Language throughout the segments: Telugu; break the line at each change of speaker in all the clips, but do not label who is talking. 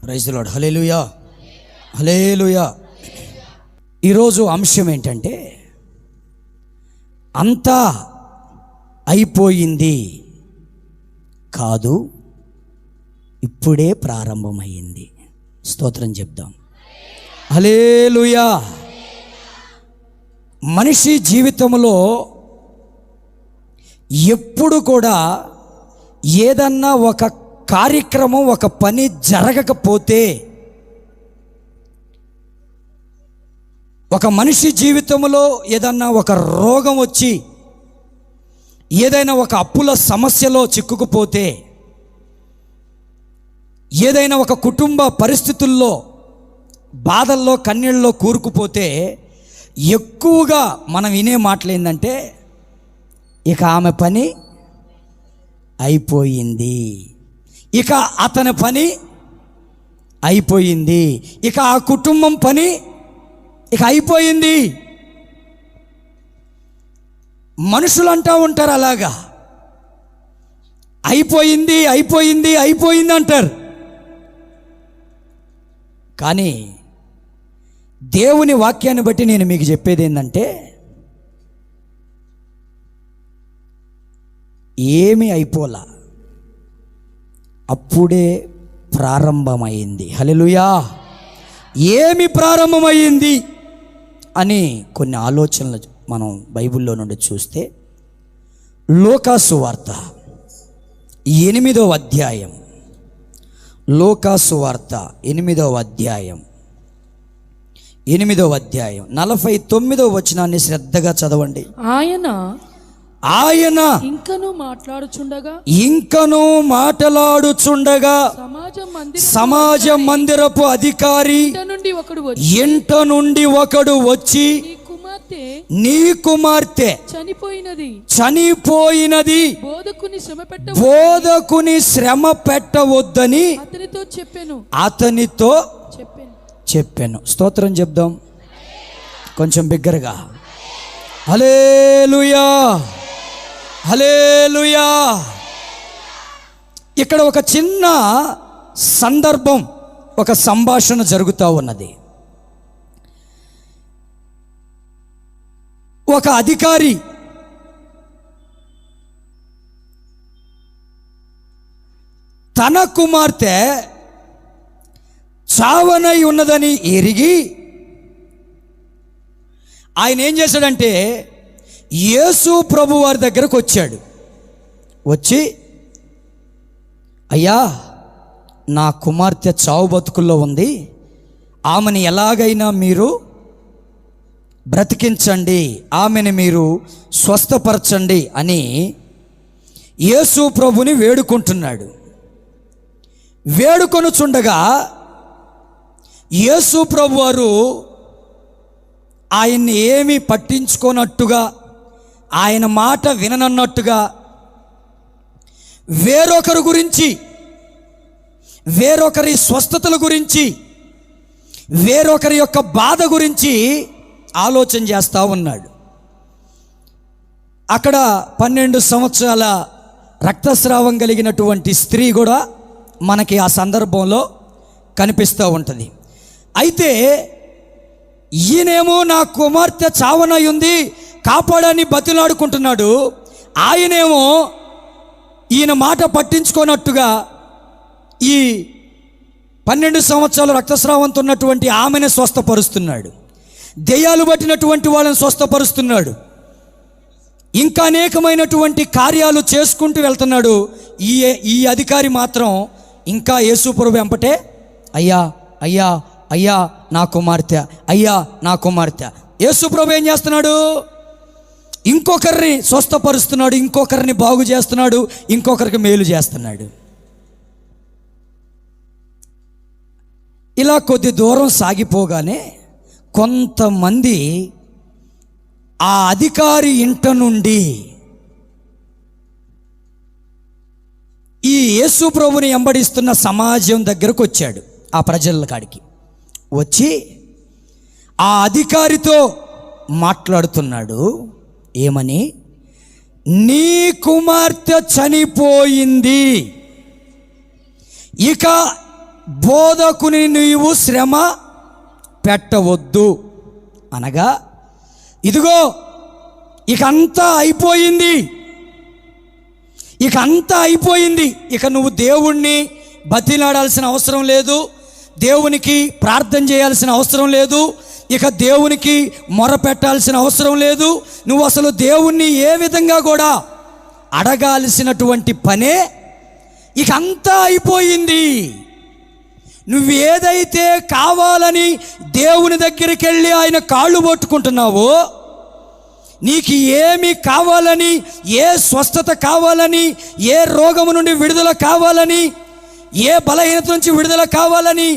Praise the Lord. హల్లెలూయా, హల్లెలూయా. ఈరోజు అంశం ఏంటంటే, అంతా అయిపోయింది కాదు, ఇప్పుడే ప్రారంభమైంది. స్తోత్రం చెప్దాం. హల్లెలూయా. మనిషి జీవితంలో ఎప్పుడు కూడా ఏదన్నా ఒక కార్యక్రమం, ఒక పని జరగకపోతే, ఒక మనిషి జీవితంలో ఏదన్నా ఒక రోగం వచ్చి, ఏదైనా ఒక అప్పుల సమస్యలో చిక్కుకుపోతే, ఏదైనా ఒక కుటుంబ పరిస్థితుల్లో బాధల్లో కన్నీళ్ళలో కూరుకుపోతే, ఎక్కువగా మనం వినే మాటలు ఏంటంటే, ఇక ఆమె పని అయిపోయింది, ఇక అతని పని అయిపోయింది, ఇక ఆ కుటుంబం పని ఇక అయిపోయింది. మనుషులు అంటూ ఉంటారు అలాగా, అయిపోయింది అయిపోయింది అయిపోయింది అంటారు. కానీ దేవుని వాక్యాన్ని బట్టి నేను మీకు చెప్పేది ఏంటంటే, ఏమీ అయిపోలా, అప్పుడే ప్రారంభమైంది. హల్లెలూయా. ఏమి ప్రారంభమైంది అని కొన్ని ఆలోచనలు మనం బైబిల్లో నుండి చూస్తే, లూకాసు వార్త 8వ అధ్యాయం, లూకాసు వార్త 8వ అధ్యాయం 49వ వచనాన్ని శ్రద్ధగా చదవండి. ఆయన ఇంకను మాట్లాడుచుండగా సమాజ మందిరపు అధికారి ఇంట నుండి ఒకడు వచ్చి, నీ కుమార్తె చనిపోయినది, బోధకుని శ్రమ పెట్టవద్దని అతనితో చెప్పాను. స్తోత్రం చెప్దాం కొంచెం బిగ్గరగా. హల్లెలూయా, హల్లెలూయా. ఇక్కడ ఒక చిన్న సందర్భం, ఒక సంభాషణ జరుగుతూ ఉన్నది. ఒక అధికారి తన కుమార్తె చావనై ఉన్నదని ఎరిగి ఆయన ఏం చేశాడంటే, యేసు ప్రభు వారి దగ్గరకు వచ్చాడు. వచ్చి, అయ్యా, నా కుమార్తె చావు బతుకుల్లో ఉంది, ఆమెను ఎలాగైనా మీరు బ్రతికించండి, ఆమెను మీరు స్వస్థపరచండి అని యేసు ప్రభుని వేడుకుంటున్నాడు. వేడుకొనుచుండగా యేసు ప్రభు వారు ఆయన్ని ఏమీ పట్టించుకోనట్టుగా, ఆయన మాట విననన్నట్టుగా, వేరొకరి గురించి, వేరొకరి స్వస్థతల గురించి, వేరొకరి యొక్క బాధ గురించి ఆలోచన చేస్తూ ఉన్నాడు. అక్కడ 12 సంవత్సరాల రక్తస్రావం కలిగినటువంటి స్త్రీ కూడా మనకి ఆ సందర్భంలో కనిపిస్తూ ఉంటుంది. అయితే ఈయనేమో నా కుమార్తె చావనై ఉంది, కాపాడని బతిలాడుకుంటున్నాడు. ఆయనేమో ఈయన మాట పట్టించుకోనట్టుగా ఈ 12 సంవత్సరాలు రక్తస్రావంతో ఉన్నటువంటి ఆమెను స్వస్థపరుస్తున్నాడు, దెయ్యాలు పట్టినటువంటి వాళ్ళని స్వస్థపరుస్తున్నాడు, ఇంకా అనేకమైనటువంటి కార్యాలు చేసుకుంటూ వెళ్తున్నాడు. ఈ అధికారి మాత్రం ఇంకా యేసు ప్రభు వెంపటే, అయ్యా అయ్యా అయ్యా నా కుమార్తె, అయ్యా నా కుమార్తె. యేసు ప్రభు ఏం చేస్తున్నాడు? ఇంకొకరిని స్వస్థపరుస్తున్నాడు, ఇంకొకరిని బాగు చేస్తున్నాడు, ఇంకొకరికి మేలు చేస్తున్నాడు. ఇలా కొద్ది దూరం సాగిపోగానే కొంతమంది ఆ అధికారి ఇంట నుండి ఈ యేసు ప్రభుని వెంబడిస్తున్న సమాజం దగ్గరకు వచ్చాడు. ఆ ప్రజల కాడికి వచ్చి ఆ అధికారితో మాట్లాడుతున్నాడు. ఏమని? నీ కుమార్తె చనిపోయింది, ఇక బోధకుని నీవు శ్రమ పెట్టవద్దు అనగా, ఇదిగో ఇక అంతా అయిపోయింది, ఇక నువ్వు దేవుణ్ణి బతిలాడాల్సిన అవసరం లేదు, దేవునికి ప్రార్థన చేయాల్సిన అవసరం లేదు, ఇక దేవునికి మొరపెట్టాల్సిన అవసరం లేదు, నువ్వు అసలు దేవుణ్ణి ఏ విధంగా కూడా అడగాల్సినటువంటి పనే ఇక అంతా అయిపోయింది. నువ్వు ఏదైతే కావాలని దేవుని దగ్గరికి వెళ్ళి ఆయన కాళ్ళు పట్టుకుంటున్నావో, నీకు ఏమి కావాలని, ఏ స్వస్థత కావాలని, ఏ రోగము నుండి విడుదల కావాలని, ఏ బలహీనత నుంచి విడుదల కావాలని,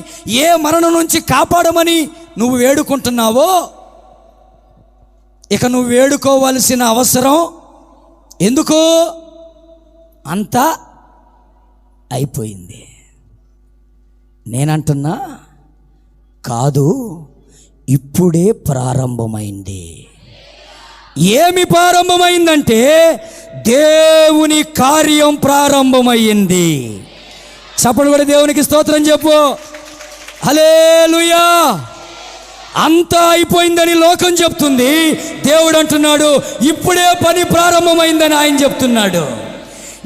ఏ మరణం నుంచి కాపాడమని నువ్వు వేడుకుంటున్నావో, ఇక నువ్వు వేడుకోవాల్సిన అవసరం ఎందుకు? అంతా అయిపోయింది. నేనంటున్నా కాదు, ఇప్పుడే ప్రారంభమైంది. ఏమి ప్రారంభమైందంటే దేవుని కార్యం ప్రారంభమైంది. చప్పుడు కూడా దేవునికి స్తోత్రం చెప్పు. హల్లెలూయా. అంతా అయిపోయిందని లోకం చెప్తుంది, దేవుడు అంటున్నాడు ఇప్పుడే పని ప్రారంభమైందని ఆయన చెప్తున్నాడు.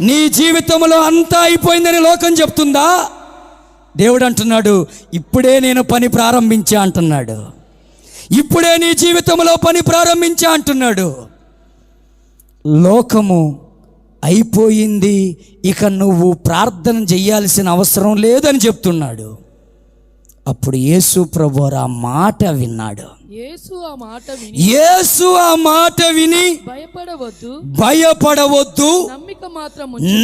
నీ జీవితంలో అంతా అయిపోయిందని లోకం చెప్తుందా? దేవుడు అంటున్నాడు ఇప్పుడే నేను పని ప్రారంభించా అంటున్నాడు. ఇప్పుడే నీ జీవితంలో పని ప్రారంభించా అంటున్నాడు. లోకము అయిపోయింది, ఇక నువ్వు ప్రార్థన చేయాల్సిన అవసరం లేదని చెప్తున్నాడు. అప్పుడు యేసు ప్రభువారు ఆ మాట విన్నాడు. యేసు ఆ మాట విని భయపడవద్దు,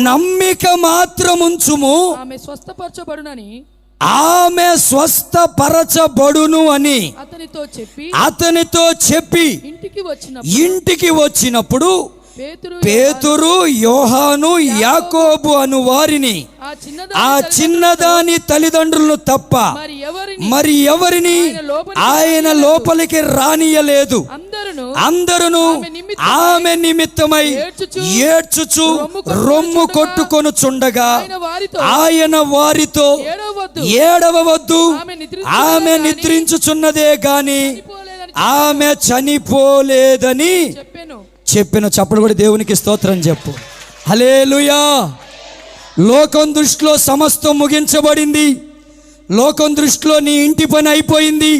నమ్మిక మాత్రముంచుము, ఆమె స్వస్థపరచబడును అని అతనితో చెప్పి ఇంటికి వచ్చినప్పుడు పేతురు, యోహాను, యాకోబు అను వారిని, ఆ చిన్నదాని తల్లిదండ్రులను తప్ప మరి ఎవరిని ఆయన లోపలికి రానియలేదు. అందరూ ఆమె నిమిత్తమై ఏడ్చుచు రొమ్ము కొట్టుకొనుచుండగా ఆయన వారితో, ఏడవవద్దు, ఆమె నిద్రించుచున్నదే గాని ఆమె చనిపోలేదని చెప్పిన. చప్పుడు కూడా దేవునికి స్తోత్రం చెప్పు. హల్లెలూయా. లోకం దృష్టిలో సమస్తం ముగించబడింది. లోకం దృష్టిలో నీ ఇంటి పని అయిపోయింది.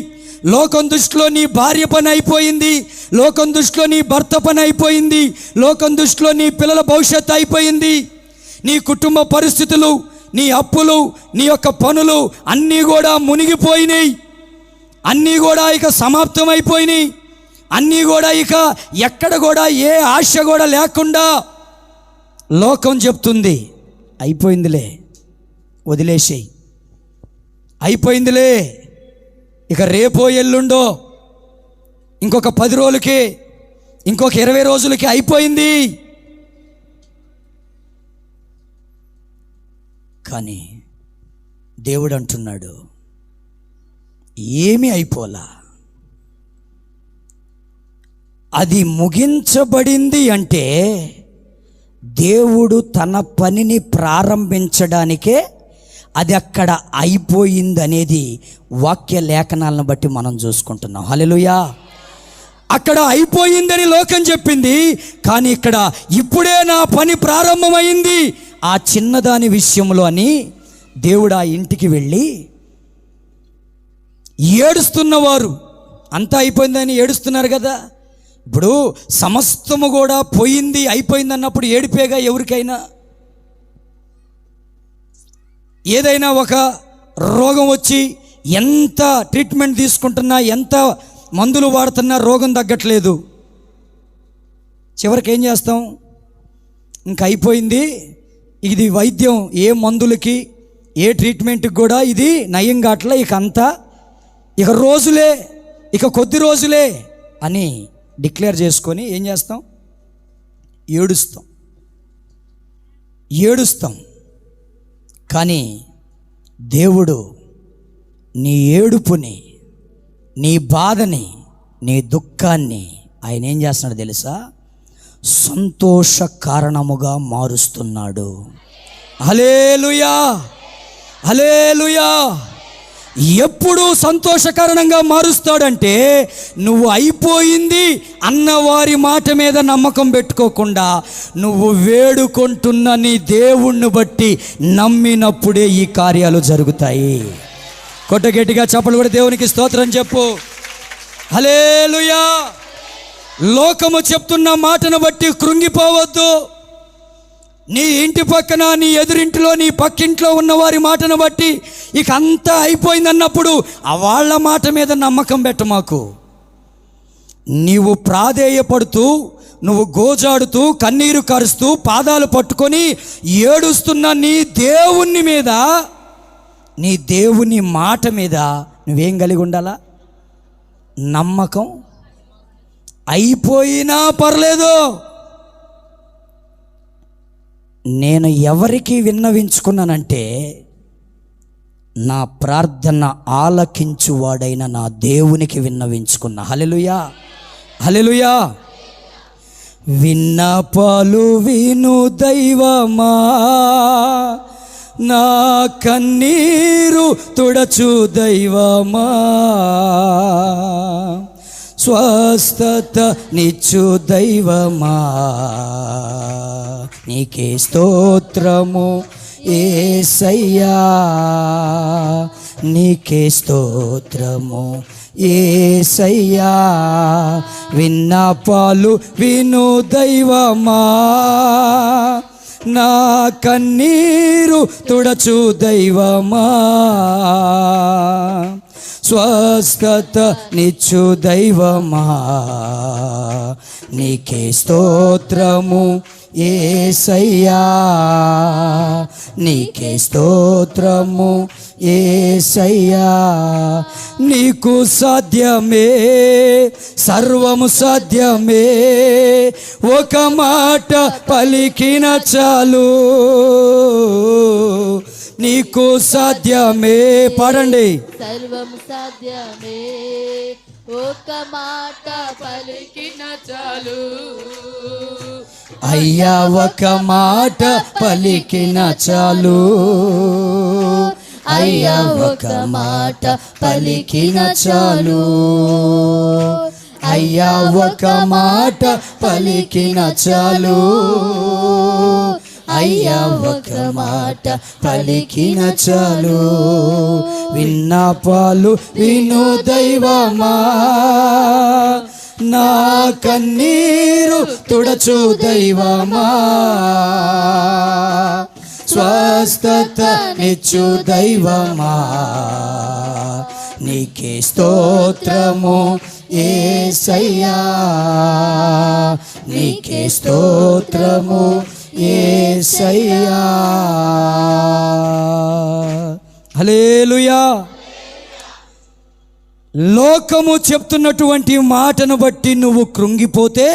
లోకం దృష్టిలో నీ భార్య పని అయిపోయింది. లోకం దృష్టిలో నీ భర్త పని అయిపోయింది. లోకం దృష్టిలో నీ పిల్లల భవిష్యత్తు అయిపోయింది. నీ కుటుంబ పరిస్థితులు, నీ అప్పులు, నీ యొక్క పనులు అన్నీ కూడా మునిగిపోయినాయి. అన్నీ కూడా ఇక సమాప్తం అయిపోయినాయి. అన్నీ కూడా ఇక ఎక్కడ కూడా ఏ ఆశ కూడా లేకుండా లోకం చెప్తుంది అయిపోయిందిలే, వదిలేసేయి, అయిపోయిందిలే, ఇక రేపో ఎల్లుండో, ఇంకొక 10 రోజులకి, ఇంకొక 20 రోజులకి అయిపోయింది. కానీ దేవుడు అంటున్నాడు ఏమీ అయిపోలా. అది ముగించబడింది అంటే దేవుడు తన పనిని ప్రారంభించడానికే అది అక్కడ అయిపోయింది అనేది వాక్య లేఖనాలను బట్టి మనం చూసుకుంటున్నాం. హల్లెలూయా. అక్కడ అయిపోయిందని లోకం చెప్పింది, కానీ ఇక్కడ ఇప్పుడే నా పని ప్రారంభమైంది ఆ చిన్నదాని విషయంలో అని దేవుడు ఆ ఇంటికి వెళ్ళి, ఏడుస్తున్నవారు అంతా అయిపోయిందని ఏడుస్తున్నారు కదా. ఇప్పుడు సమస్తము కూడా పోయింది, అయిపోయింది అన్నప్పుడు ఏడిపేగా ఎవరికైనా. ఏదైనా ఒక రోగం వచ్చి ఎంత ట్రీట్మెంట్ తీసుకుంటున్నా, ఎంత మందులు వాడుతున్నా రోగం తగ్గట్లేదు. చివరికి ఏం చేస్తాం? ఇంక అయిపోయింది, ఇది వైద్యం ఏ మందులకి ఏ ట్రీట్మెంట్కి కూడా ఇది నయం కావట్లే, ఇక అంతా ఇక రోజులే, ఇక కొద్ది రోజులే అని డిక్లేర్ చేసుకొని ఏం చేస్తాం? ఏడుస్తాం. కానీ దేవుడు నీ ఏడుపుని, నీ బాధని, నీ దుఃఖాన్ని ఆయన ఏం చేస్తున్నాడు తెలుసా? సంతోష కారణముగా మారుస్తున్నాడు. హల్లెలూయా. హల్లెలూయా. ఎప్పుడు సంతోషకరంగా మారుస్తాడంటే, నువ్వు అయిపోయింది అన్నవారి మాట మీద నమ్మకం పెట్టుకోకుండా నువ్వు వేడుకుంటున్న నీ దేవుణ్ణి బట్టి నమ్మినప్పుడే ఈ కార్యాలు జరుగుతాయి. కొట్టగట్టిగా చప్పలు కూడా దేవునికి స్తోత్రం చెప్పు. హల్లెలూయా. లోకము చెప్తున్న మాటను బట్టి కృంగిపోవద్దు. నీ ఇంటి పక్కన, నీ ఎదురింటిలో, నీ పక్కింట్లో ఉన్న వారి మాటను బట్టి ఇక అంతా అయిపోయిందన్నప్పుడు వాళ్ళ మాట మీద నమ్మకం పెట్ట మాకు. నీవు ప్రాధేయపడుతూ, నువ్వు గోజాడుతూ, కన్నీరు కరుస్తూ, పాదాలు పట్టుకొని ఏడుస్తున్న నీ దేవుని మీద, నీ దేవుని మాట మీద నువ్వేం కలిగి ఉండాలా? నమ్మకం. అయిపోయినా పర్లేదు, నేను ఎవరికి విన్నవించుకున్నానంటే నా ప్రార్థన ఆలకించువాడైన నా దేవునికి విన్నవించుకున్నా. హల్లెలూయా, హల్లెలూయా. విన్నపాలు విను దైవమా, నా కన్నీరు తుడచు దైవమా, స్వస్థత నిచ్చు దైవమా, నీకే స్తోత్రము యేసయ్యా, నీకే స్తోత్రము యేసయ్యా. విన్నపాలు విను దైవమా, నా కన్నీరు తుడచు దైవమా, స్వస్థత నిచ్చు దైవమా, నీకే స్తోత్రము యేసయ్యా, నీకే స్తోత్రము యేసయ్యా. నీకు సాధ్యమే, సర్వము సాధ్యమే, ఒక మాట పలికిన చాలు. నీకు సాధ్యమే, పాడండి.
సర్వము సాధ్యమే, ఒక మాట పలికిన చాలు.
అయ్యా ఒక మాట పలికిన చాలు, అయ్యా ఒక మాట పలికిన చాలు, అయ్యా ఒక మాట పలికిన చాలు, అయ్యా ఒక మాట పలికిన చాలు. విన్నపాలు విను దైవమా, నా కన్నీరు తుడచు దైవమా, స్వస్థత నిచ్చు దైవమా, నీకే స్తోత్రము యేసయ్యా, నీకే స్తోత్రము యేసయ్యా. హల్లెలూయా. లోకము చెప్తున్నటువంటి మాటను బట్టి నువ్వు కృంగిపోతే,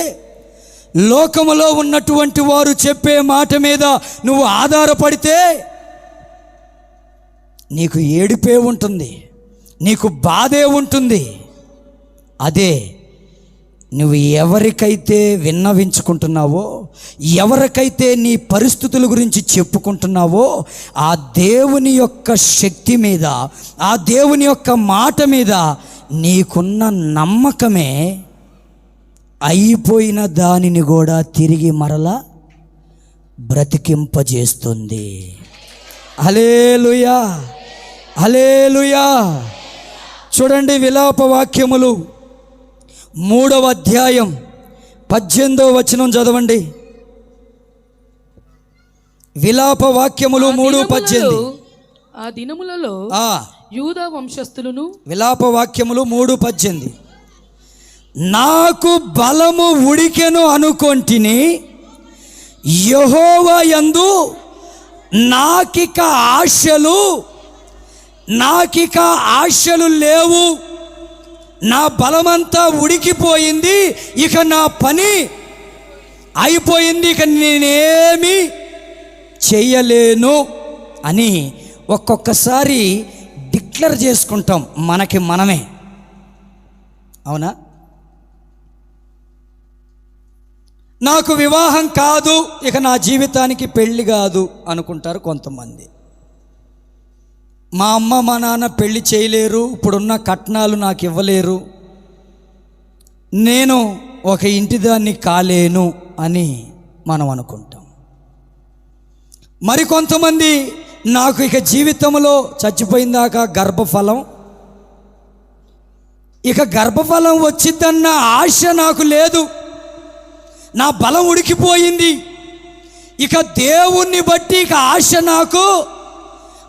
లోకములో ఉన్నటువంటి వారు చెప్పే మాట మీద నువ్వు ఆధారపడితే నీకు ఏడిపే ఉంటుంది, నీకు బాధే ఉంటుంది. అదే నువ్వు ఎవరికైతే విన్నవించుకుంటున్నావో, ఎవరికైతే నీ పరిస్థితుల గురించి చెప్పుకుంటున్నావో, ఆ దేవుని యొక్క శక్తి మీద, ఆ దేవుని యొక్క మాట మీద నీకున్న నమ్మకమే అయిపోయిన దానిని కూడా తిరిగి మరలా బ్రతికింపజేస్తుంది. హల్లెలూయా, హల్లెలూయా. చూడండి, విలాప వాక్యములు 3వ అధ్యాయం 18వ వచనం చదవండి. విలాప వాక్యములు 3:18.
ఆ దినములలో యూదా వంశస్థులను, విలాప
వాక్యములు 3:18. నాకు బలము ఉడికెను అనుకొంటిని, యెహోవా యందు నాకిక ఆశలు లేవు, నా బలమంతా ఉడికిపోయింది, ఇక నా పని అయిపోయింది, ఇక నేనేమి చెయ్యలేను అని ఒక్కొక్కసారి డిక్లేర్ చేసుకుంటాం మనకి మనమే. అవునా? నాకు వివాహం కాదు, ఇక నా జీవితానికి పెళ్ళి కాదు అనుకుంటారు కొంతమంది. మా అమ్మ మా నాన్న పెళ్లి చేయలేరు, ఇప్పుడున్న కట్నాలు నాకు ఇవ్వలేరు, నేను ఒక ఇంటిదాన్ని కాలేను అని మనం అనుకుంటాం. మరికొంతమంది నాకు ఇక జీవితంలో చచ్చిపోయిందాకా గర్భఫలం, ఇక గర్భఫలం వచ్చిద్దన్న ఆశ నాకు లేదు, నా బలం ఉడికిపోయింది, ఇక దేవుణ్ణి బట్టి ఇక ఆశ నాకు,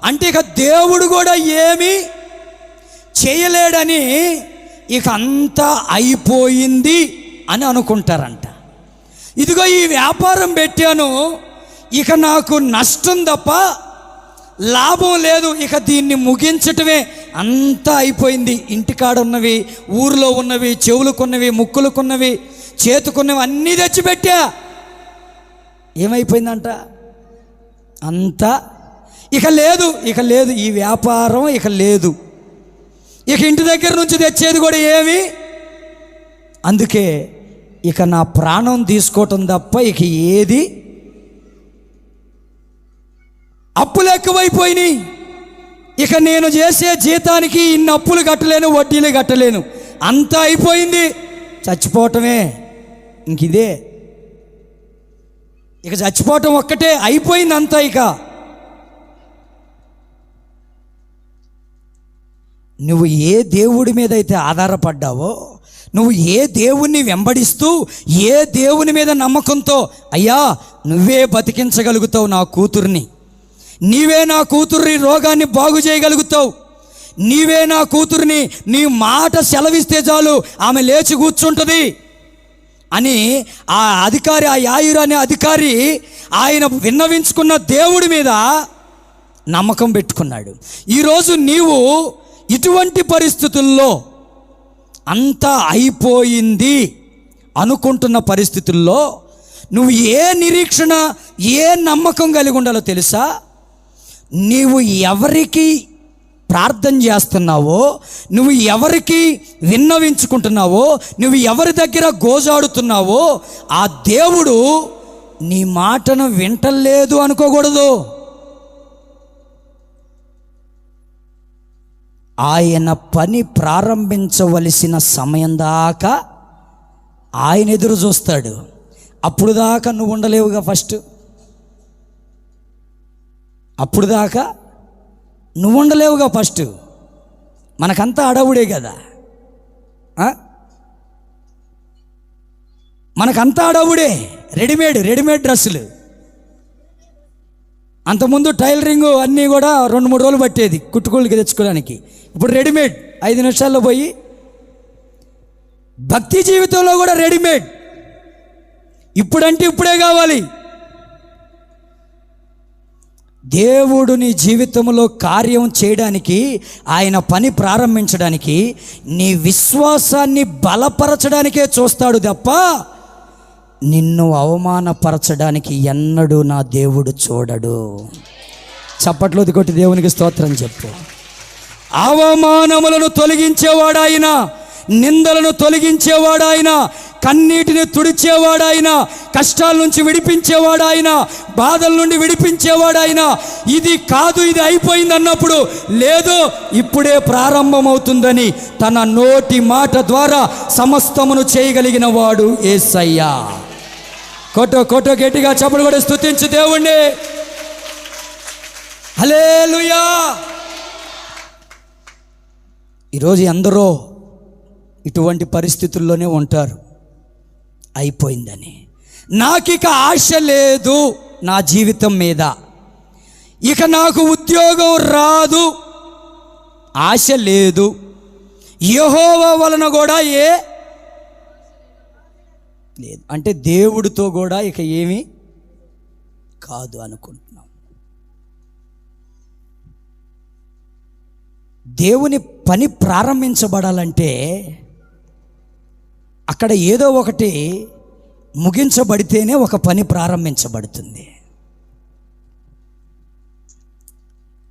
అంటే ఇక దేవుడు కూడా ఏమీ చేయలేడని ఇక అంతా అయిపోయింది అని అనుకుంటారంట. ఇదిగో ఈ వ్యాపారం పెట్టాను, ఇక నాకు నష్టం తప్ప లాభం లేదు, ఇక దీన్ని ముగించటమే, అంతా అయిపోయింది. ఇంటికాడ ఉన్నవి, ఊరిలో ఉన్నవి, చెవులకున్నవి, ముక్కులకున్నవి, చేతుకున్నవి అన్నీ తెచ్చిపెట్టా, ఏమైపోయిందంట? అంతా ఇక లేదు, ఇక లేదు, ఈ వ్యాపారం ఇక లేదు, ఇక ఇంటి దగ్గర నుంచి తెచ్చేది కూడా ఏమి, అందుకే ఇక నా ప్రాణం తీసుకోవటం తప్ప ఇక ఏది, అప్పులు ఎక్కువైపోయినాయి, ఇక నేను చేసే జీతానికి ఇన్ని అప్పులు కట్టలేను, వడ్డీలు కట్టలేను, అంతా అయిపోయింది, చచ్చిపోవటమే, ఇంక ఇదే, ఇక చచ్చిపోవటం ఒక్కటే అయిపోయింది అంతా. ఇక నువ్వు ఏ దేవుడి మీద అయితే ఆధారపడ్డావో, నువ్వు ఏ దేవుణ్ణి వెంబడిస్తూ ఏ దేవుని మీద నమ్మకంతో, అయ్యా నువ్వే బతికించగలుగుతావు నా కూతుర్ని, నీవే నా కూతుర్ని రోగాన్ని బాగు చేయగలుగుతావు, నీవే నా కూతుర్ని, నీ మాట సెలవిస్తే చాలు ఆమె లేచి కూర్చుంటుంది అని ఆ అధికారి, ఆ యాయిరు అనే అధికారి ఆయన విన్నవించుకున్న దేవుడి మీద నమ్మకం పెట్టుకున్నాడు. ఈరోజు నీవు ఇటువంటి పరిస్థితుల్లో అంతా అయిపోయింది అనుకుంటున్న పరిస్థితుల్లో నువ్వు ఏ నిరీక్షణ, ఏ నమ్మకం కలిగి ఉండాలో తెలుసా? నీవు ఎవరికి ప్రార్థన చేస్తున్నావో, నువ్వు ఎవరికి విన్నవించుకుంటున్నావో, నువ్వు ఎవరి దగ్గర గోజాడుతున్నావో ఆ దేవుడు నీ మాటను వింటలేదు అనుకోకూడదు. ఆయన పని ప్రారంభించవలసిన సమయం దాకా ఆయన ఎదురు చూస్తాడు. అప్పుడు దాకా నువ్వు ఉండలేవుగా, అప్పుడు దాకా నువ్వు ఉండలేవుగా. మనకంతా అడవుడే కదా, మనకంతా అడవుడే, రెడీమేడ్ డ్రెస్సులు. అంతకుముందు టైలరింగ్ అన్నీ కూడా 2-3 రోజులు పట్టేది కుట్టుకోళ్ళకి తెచ్చుకోవడానికి, ఇప్పుడు రెడీమేడ్ 5 నిమిషాల్లో పోయి. భక్తి జీవితంలో కూడా రెడీమేడ్, ఇప్పుడంటే ఇప్పుడే కావాలి. దేవుడు నీ జీవితంలో కార్యం చేయడానికి, ఆయన పని ప్రారంభించడానికి, నీ విశ్వాసాన్ని బలపరచడానికే చూస్తాడు తప్ప నిన్ను అవమానపరచడానికి ఎన్నడూ నా దేవుడు చూడడు. చప్పట్లోది కొట్టి దేవునికి స్తోత్రం చెప్పు. అవమానములను తొలగించేవాడాయన, నిందలను తొలగించేవాడాయన, కన్నీటిని తుడిచేవాడాయన, కష్టాల నుంచి విడిపించేవాడాయన, బాధల నుండి విడిపించేవాడాయన. ఇది కాదు, ఇది అయిపోయింది అన్నప్పుడు, లేదు ఇప్పుడే ప్రారంభమవుతుందని తన నోటి మాట ద్వారా సమస్తమును చేయగలిగిన వాడు యేసయ్యా. కోటో గట్టిగా చప్పుడు కూడా స్తుతించు దేవుణ్ణి. హల్లెలూయా. ఈరోజు ఎందరో ఇటువంటి పరిస్థితుల్లోనే ఉంటారు, అయిపోయిందని. నాకిక ఆశ లేదు నా జీవితం మీద, ఇక నాకు ఉద్యోగం రాదు, ఆశ లేదు, యెహోవా వలన కూడా లేదు, అంటే దేవుడితో కూడా ఇక ఏమీ కాదు అనుకుంటున్నాం. దేవుని పని ప్రారంభించబడాలంటే అక్కడ ఏదో ఒకటి ముగించబడితేనే ఒక పని ప్రారంభించబడుతుంది.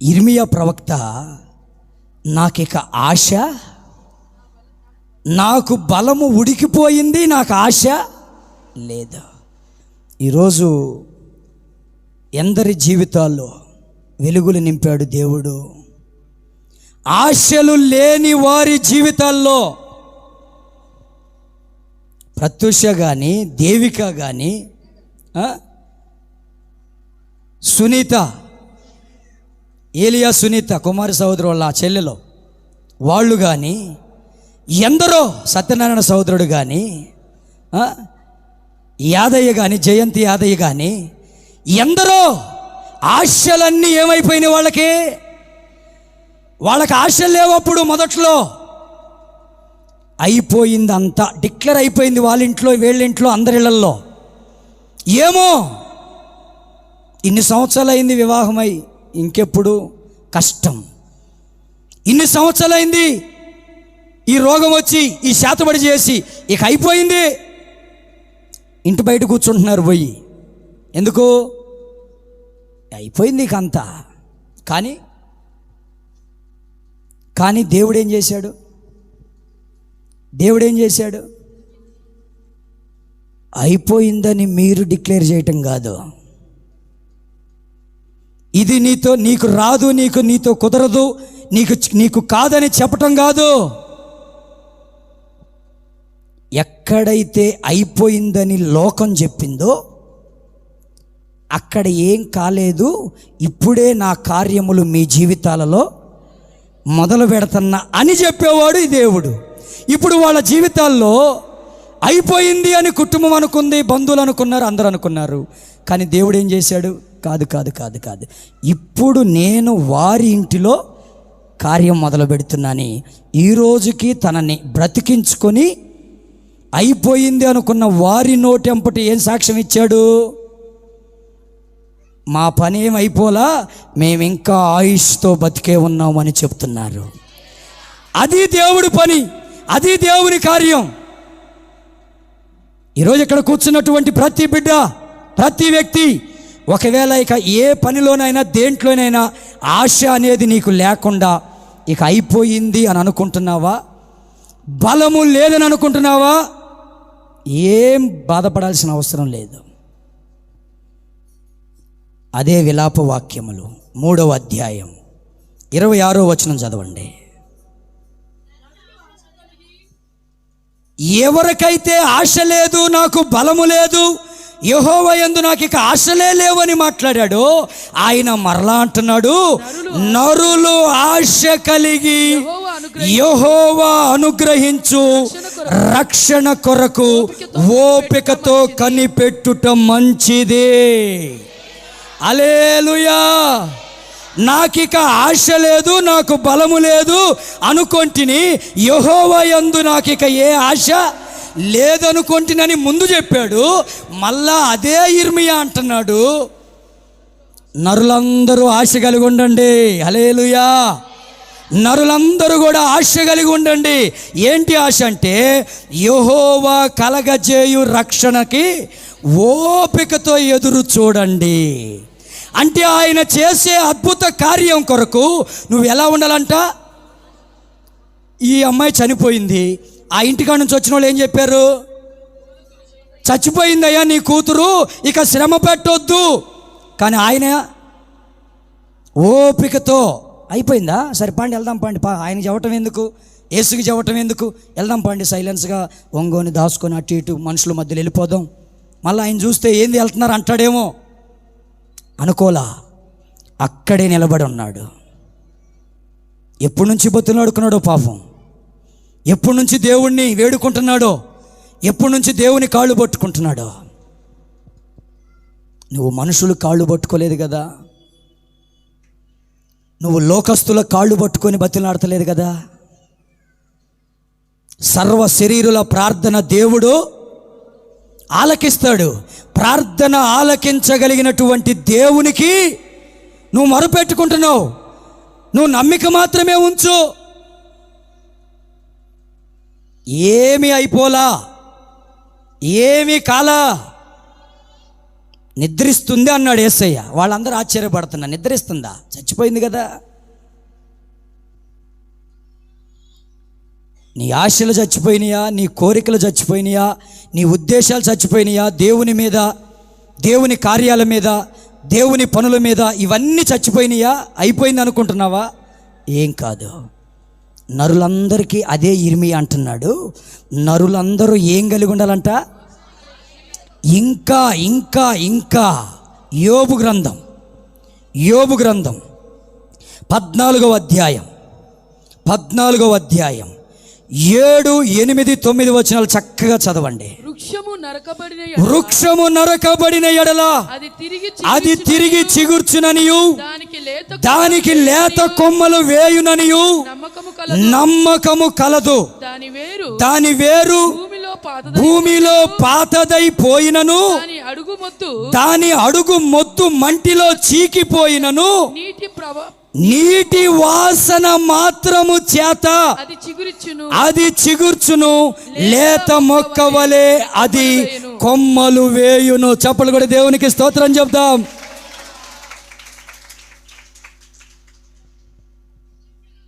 ఇర్మియా ప్రవక్త, నాకిక ఆశ, నాకు బలము ఉడికిపోయింది, నాకు ఆశ లేదు. ఈరోజు ఎందరి జీవితాల్లో వెలుగులు నింపాడు దేవుడు. ఆశలు లేని వారి జీవితాల్లో ప్రత్యూష కానీ, దేవిక కానీ, సునీత, ఏలియా సునీత కుమారి సహోదరు వాళ్ళ చెల్లెలో వాళ్ళు కానీ, ఎందరో సత్యనారాయణ సహోదరుడు కానీ, యాదయ్య కానీ, జయంతి యాదయ్య కానీ, ఎందరో ఆశలన్నీ ఏమైపోయినాయి వాళ్ళకి ఆశలు లేవప్పుడు మొదట్లో. అయిపోయింది, అంతా డిక్లేర్ అయిపోయింది వాళ్ళ ఇంట్లో, వీళ్ళింట్లో, అందరిళ్లల్లో. ఏమో ఇన్ని సంవత్సరాలు అయింది వివాహమై, ఇంకెప్పుడు కష్టం. ఇన్ని సంవత్సరాలైంది ఈ రోగం వచ్చి, ఈ శాతబడి చేసి, ఇక అయిపోయింది. ఇంటి బయట కూర్చుంటున్నారు పోయి. ఎందుకు? అయిపోయింది ఇక అంతా. కానీ దేవుడేం చేశాడు? అయిపోయిందని మీరు డిక్లేర్ చేయటం కాదు. ఇది నీకు రాదు, నీతో కుదరదు, నీకు కాదని చెప్పటం కాదు. ఎక్కడైతే అయిపోయిందని లోకం చెప్పిందో అక్కడ ఏం కాలేదు, ఇప్పుడే నా కార్యములు మీ జీవితాలలో మొదలు పెడుతున్నా అని చెప్పేవాడు ఈ దేవుడు. ఇప్పుడు వాళ్ళ జీవితాల్లో అయిపోయింది అని కుటుంబం అనుకుంది, బంధువులు అనుకున్నారు, అందరూ అనుకున్నారు. కానీ దేవుడు ఏం చేశాడు? కాదు, ఇప్పుడు నేను వారి ఇంటిలో కార్యం మొదలు పెడుతున్నాను. ఈ రోజుకి తనని బ్రతికించుకొని అయిపోయింది అనుకున్న వారి నోటెంపటి ఏం సాక్ష్యం ఇచ్చాడు? మా పని ఏం అయిపోలా, మేము ఇంకా ఆయుష్తో బతికే ఉన్నామని చెప్తున్నారు. అది దేవుడి పని, అది దేవుని కార్యం. ఈరోజు ఇక్కడ కూర్చున్నటువంటి ప్రతి బిడ్డ, ప్రతి వ్యక్తి, ఒకవేళ ఇక ఏ పనిలోనైనా దేంట్లోనైనా ఆశ అనేది నీకు లేకుండా ఇక అయిపోయింది అని అనుకుంటున్నావా? బలము లేదని అనుకుంటున్నావా? ఏం బాధపడాల్సిన అవసరం లేదు. అదే విలాప వాక్యములు 3వ అధ్యాయం 26వ వచనం చదవండి. ఎవరికైతే ఆశ లేదు, నాకు బలము లేదు, యెహోవా యందు నాకు ఇక ఆశలే లేవని మాట్లాడాడో ఆయన మరలా అంటున్నాడు, నరులు ఆశ కలిగి యెహోవా అనుగ్రహించు రక్షణ కొరకు ఓపికతో కనిపెట్టుట మంచిదే. హల్లెలూయా. నాకిక ఆశ లేదు, నాకు బలము లేదు అనుకొంటిని, యెహోవా యందు నాకిక ఏ ఆశ లేదనుకొంటినని ముందు చెప్పాడు. మళ్ళా అదే ఇర్మియా అంటున్నాడు, నరులందరూ ఆశ కలిగి ఉండండి. హల్లెలూయా. నరులందరూ కూడా ఆశ కలిగి ఉండండి. ఏంటి ఆశ అంటే, యెహోవా కలగజేయు రక్షణకి ఓపికతో ఎదురు చూడండి. అంటే ఆయన చేసే అద్భుత కార్యం కొరకు నువ్వు ఎలా ఉండాలంట? ఈ అమ్మాయి చనిపోయింది, ఆ ఇంటికాడ నుంచి వచ్చిన వాళ్ళు ఏం చెప్పారు? చచ్చిపోయిందయ్యా నీ కూతురు, ఇక శ్రమ పెట్టొద్దు. కానీ ఆయన ఓపికతో, అయిపోయిందా, సరే పండి వెళ్దాం పండి, ఆయన చెప్పటం ఎందుకు, యేసుకి చెప్పటం ఎందుకు, వెళ్దాం పండి, సైలెన్స్గా ఒంగోని దాచుకొని అటు ఇటు మనుషుల మధ్యలో వెళ్ళిపోదాం, మళ్ళీ ఆయన చూస్తే ఏంది వెళ్తున్నారు అంటాడేమో అనుకోలా. అక్కడే నిలబడి ఉన్నాడు. ఎప్పటి నుంచి బతులాడుకున్నాడో పాపం, ఎప్పటి నుంచి దేవుణ్ణి వేడుకుంటున్నాడో, ఎప్పటి నుంచి దేవుని కాళ్ళు పట్టుకుంటున్నాడో. నువ్వు మనుషులు కాళ్ళు పట్టుకోలేదు కదా, నువ్వు లోకస్తుల కాళ్ళు పట్టుకొని బతులాడతలేదు కదా. సర్వ శరీరుల ప్రార్థన దేవుడు ఆలకిస్తాడు. ప్రార్థన ఆలకించగలిగినటువంటి దేవునికి నువ్వు మొరపెట్టుకుంటున్నావు. నువ్వు నమ్మిక మాత్రమే ఉంచు. ఏమీ అయిపోలా, ఏమీ కాలా, నిద్రిస్తుంది అన్నాడు యేసయ్య. వాళ్ళందరూ ఆశ్చర్యపడుతున్నారు, నిద్రిస్తుందా? చచ్చిపోయింది కదా. నీ ఆశలు చచ్చిపోయినాయా? నీ కోరికలు చచ్చిపోయినాయా? నీ ఉద్దేశాలు చచ్చిపోయినాయా? దేవుని మీద, దేవుని కార్యాల మీద, దేవుని పనుల మీద ఇవన్నీ చచ్చిపోయినాయా? అయిపోయింది అనుకుంటున్నావా? ఏం కాదు. నరులందరికీ అదే ఇర్మియా అంటున్నాడు. నరులందరూ ఏం కలిగి ఉండాలంట? ఇంకా ఇంకా ఇంకా. యోబు గ్రంథం 14వ అధ్యాయం 7, 8, 9 వచనాలు చక్కగా చదవండి. వృక్షము నరకబడిన ఎడల అది తిరిగి చిగుర్చుననియు దానికి లేత కొమ్మలు వేయుననియు నమ్మకము కలదు. దాని వేరు భూమిలో పాతదైపోయినను దాని అడుగు మొద్దు మంటిలో చీకిపోయినను నీటి వాసన మాత్రము చేత అది చిగుర్చును, లేత మొక్క వలె అది కొమ్మలు వేయును. చప్పలు కూడా దేవునికి స్తోత్రం చెప్దాం.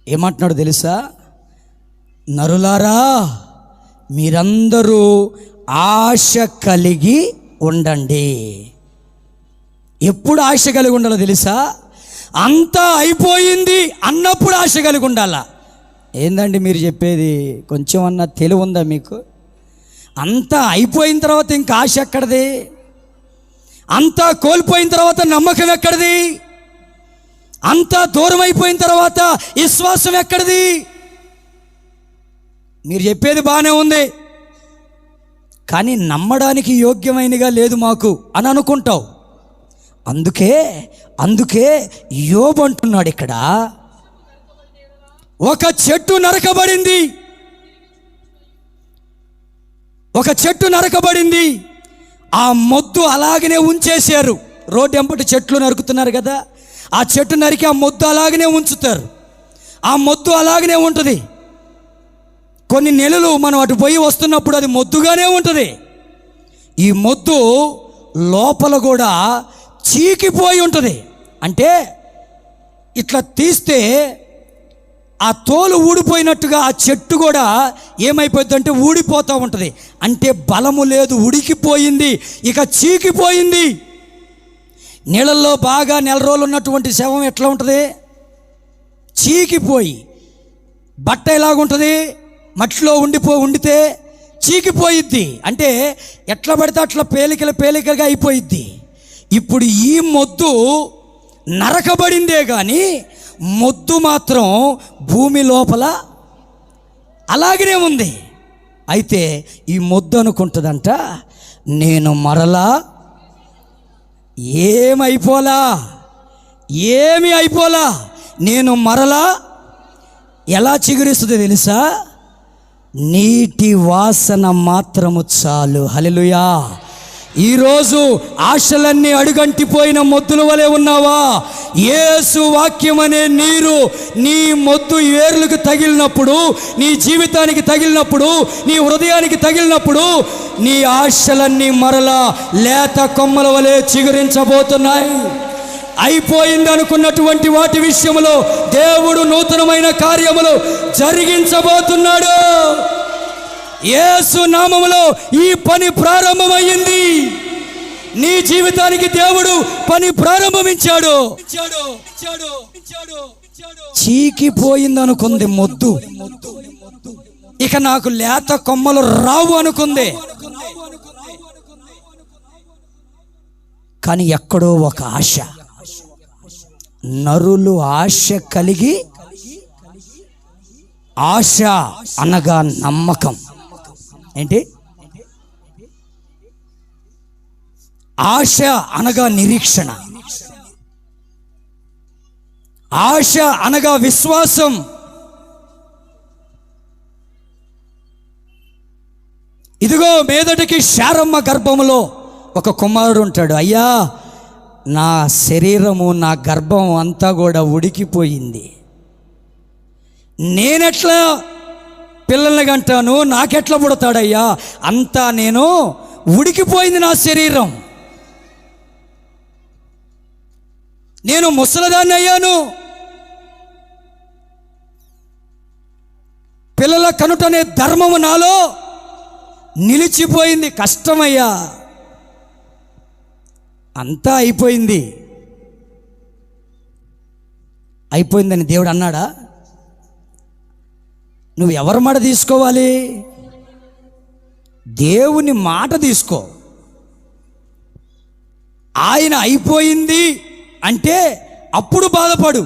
ఏమంటున్నాడు తెలుసా? నరులారా, మీరందరూ ఆశ కలిగి ఉండండి. ఎప్పుడు ఆశ కలిగి ఉండాలో తెలుసా? అంతా అయిపోయింది అన్నప్పుడు ఆశ కలిగి ఉండాలా. ఏందండి మీరు చెప్పేది? కొంచెం అన్న తెలివి ఉందా మీకు? అంతా అయిపోయిన తర్వాత ఇంకా ఆశ ఎక్కడిది? అంతా కోల్పోయిన తర్వాత నమ్మకం ఎక్కడిది? అంతా దూరం అయిపోయిన తర్వాత విశ్వాసం ఎక్కడిది? మీరు చెప్పేది బాగానే ఉంది, కానీ నమ్మడానికి యోగ్యమైనగా లేదు మాకు అని అనుకుంటావు. అందుకే యోబు అంటున్నాడు ఇక్కడ, ఒక చెట్టు నరకబడింది, ఆ మొద్దు అలాగనే ఉంచేశారు. రోడ్డు ఎంపటి చెట్లు నరుకుతున్నారు కదా, ఆ చెట్టు నరికి ఆ మొద్దు అలాగనే ఉంచుతారు. ఆ మొద్దు అలాగనే ఉంటుంది. కొన్ని నెలలు మనం అటు పోయి వస్తున్నప్పుడు అది మొద్దుగానే ఉంటుంది. ఈ మొద్దు లోపల కూడా చీకిపోయి ఉంటుంది. అంటే ఇట్లా తీస్తే ఆ తోలు ఊడిపోయినట్టుగా ఆ చెట్టు కూడా ఏమైపోద్ది అంటే ఊడిపోతూ ఉంటుంది. అంటే బలము లేదు, ఉడికిపోయింది, ఇక చీకిపోయింది. నీళ్ళల్లో బాగా నెల రోజులు ఉన్నటువంటి శవం ఎట్లా ఉంటుంది? చీకిపోయి. బట్ట ఎలాగుంటుంది? మట్టిలో ఉండితే చీకిపోయిద్ది. అంటే ఎట్లా పడితే అట్లా పేలికలుగా అయిపోయిద్ది. ఇప్పుడు ఈ మొద్దు నరకబడిందే కానీ మొద్దు మాత్రం భూమి లోపల అలాగనే ఉంది. అయితే ఈ మొద్దు అనుకుంటుందంట, నేను మరలా ఏమి అయిపోలా, నేను మరలా ఎలా చిగురిస్తుందో తెలుసా? నీటి వాసన మాత్రము చాలు. హల్లెలూయా. ఈరోజు ఆశలన్నీ అడుగంటిపోయిన మొద్దుల వలె ఉన్నావా? యేసు వాక్యం అనే నీరు నీ మొద్దు వేర్లకు తగిలినప్పుడు, నీ జీవితానికి తగిలినప్పుడు, నీ హృదయానికి తగిలినప్పుడు నీ ఆశలన్నీ మరలా లేత కొమ్మల వలె చిగురించబోతున్నాయి. అయిపోయింది అనుకున్నటువంటి వాటి విషయంలో దేవుడు నూతనమైన కార్యములు జరిగించబోతున్నాడు. యేసు నామములో ఈ పని ప్రారంభమైంది. నీ జీవితానికి దేవుడు పని ప్రారంభించాడు. చీకిపోయింది అనుకుంది మొద్దు, ఇక నాకు లేత కొమ్మలు రావు అనుకుంది. కానీ ఎక్కడో ఒక ఆశ. నరులు ఆశ కలిగి, ఆశ అనగా నమ్మకం. ఏంటి? ఆశ అనగా నిరీక్షణ, ఆశ అనగా విశ్వాసం. ఇదిగో మీదటికి శారమ్మ గర్భములో ఒక కుమారుడు ఉంటాడు. అయ్యా, నా శరీరము, నా గర్భం అంతా కూడా ఉడికిపోయింది, నేనెట్లా పిల్లల్ని కంటాను, నాకెట్లా పుడతాడయ్యా, అంతా నేను ఉడికిపోయింది నా శరీరం, నేను ముసలదాన్ని అయ్యాను, పిల్లల కనుటనే ధర్మము నాలో నిలిచిపోయింది, కష్టమయ్యా, అంతా అయిపోయిందని దేవుడు అన్నాడా? నువ్వు ఎవరి మాట తీసుకోవాలి? దేవుని మాట తీసుకో. ఆయన అయిపోయింది అంటే అప్పుడు బాధపడు.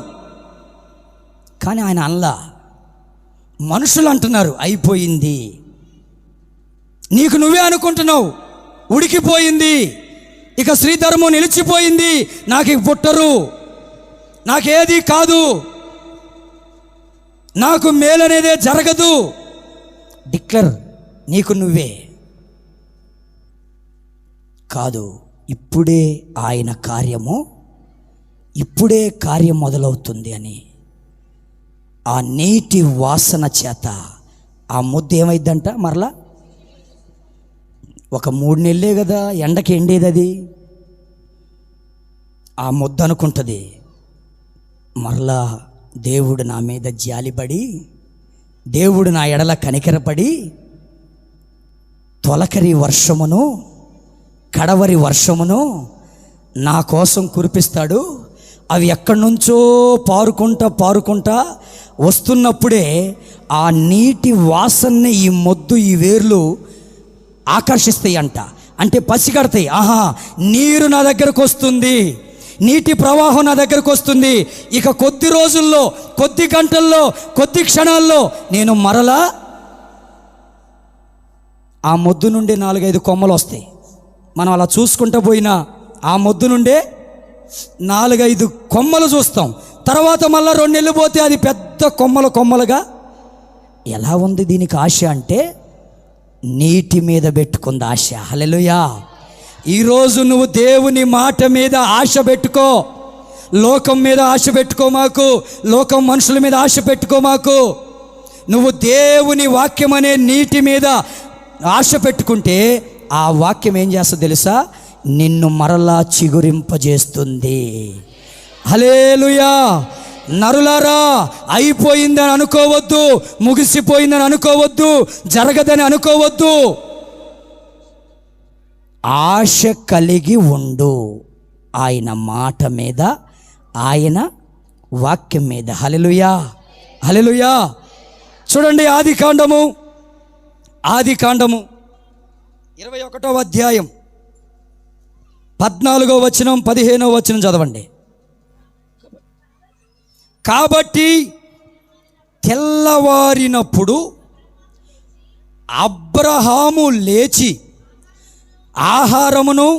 కానీ ఆయన అనలా. మనుషులు అంటున్నారు అయిపోయింది. నీకు నువ్వే అనుకుంటున్నావు ఉడికిపోయింది, ఇక శ్రీధర్మం నిలిచిపోయింది, నాకు ఇక పుట్టరు, నాకేది కాదు, నాకు మేలనేదే జరగదు. డిక్లేర్ నీకు నువ్వే. కాదు, ఇప్పుడే ఆయన కార్యము, ఇప్పుడే కార్యం మొదలవుతుంది అని ఆ నీటి వాసన చేత ఆ ముద్ద ఏమైందంట? మరలా ఒక 3 నెలలే కదా ఎండకి ఎండేది అది. ఆ ముద్ద అనుకుంటుంది, మరలా దేవుడు నా మీద జాలిపడి, దేవుడు నా ఎడల కనికరపడి తొలకరి వర్షమును కడవరి వర్షమును నా కోసం కురిపిస్తాడు. అవి ఎక్కడి నుంచో పారుకుంటా వస్తున్నప్పుడే ఆ నీటి వాసనని ఈ మొద్దు, ఈ వేర్లు ఆకర్షిస్తాయి అంట. అంటే పసిగడతాయి, ఆహా నీరు నా దగ్గరకు వస్తుంది, నీటి ప్రవాహం నా దగ్గరకు వస్తుంది, ఇక కొద్ది రోజుల్లో, కొద్ది గంటల్లో, కొద్ది క్షణాల్లో నేను మరలా ఆ మొద్దు నుండి 4-5 కొమ్మలు వస్తాయి. మనం అలా చూసుకుంటూ పోయినా ఆ మొద్దు నుండే 4-5 కొమ్మలు చూస్తాం. తర్వాత మళ్ళీ 2 నెలలు పోతే అది పెద్ద కొమ్మలుగా. ఎలా ఉంది దీనికి ఆశ అంటే నీటి మీద పెట్టుకుంది ఆశ. హల్లెలూయా. ఈరోజు నువ్వు దేవుని మాట మీద ఆశ పెట్టుకో. లోకం మీద ఆశ పెట్టుకో మాకు, లోకం మనుషుల మీద ఆశ పెట్టుకో మాకు. నువ్వు దేవుని వాక్యం అనే నీటి మీద ఆశ పెట్టుకుంటే ఆ వాక్యం ఏం చేస్తుందో తెలుసా? నిన్ను మరలా చిగురింపజేస్తుంది. హల్లెలూయా. నరులారా, అయిపోయిందని అనుకోవద్దు, ముగిసిపోయిందని అనుకోవద్దు, జరగదని అనుకోవద్దు. ఆశ కలిగి ఉండు ఆయన మాట మీద, ఆయన వాక్యం మీద. హల్లెలూయా, హల్లెలూయా. చూడండి, ఆది కాండము 21వ అధ్యాయం 14వ వచనం 15వ వచనం చదవండి. కాబట్టి తెల్లవారినప్పుడు అబ్రహాము లేచి ఆహారమును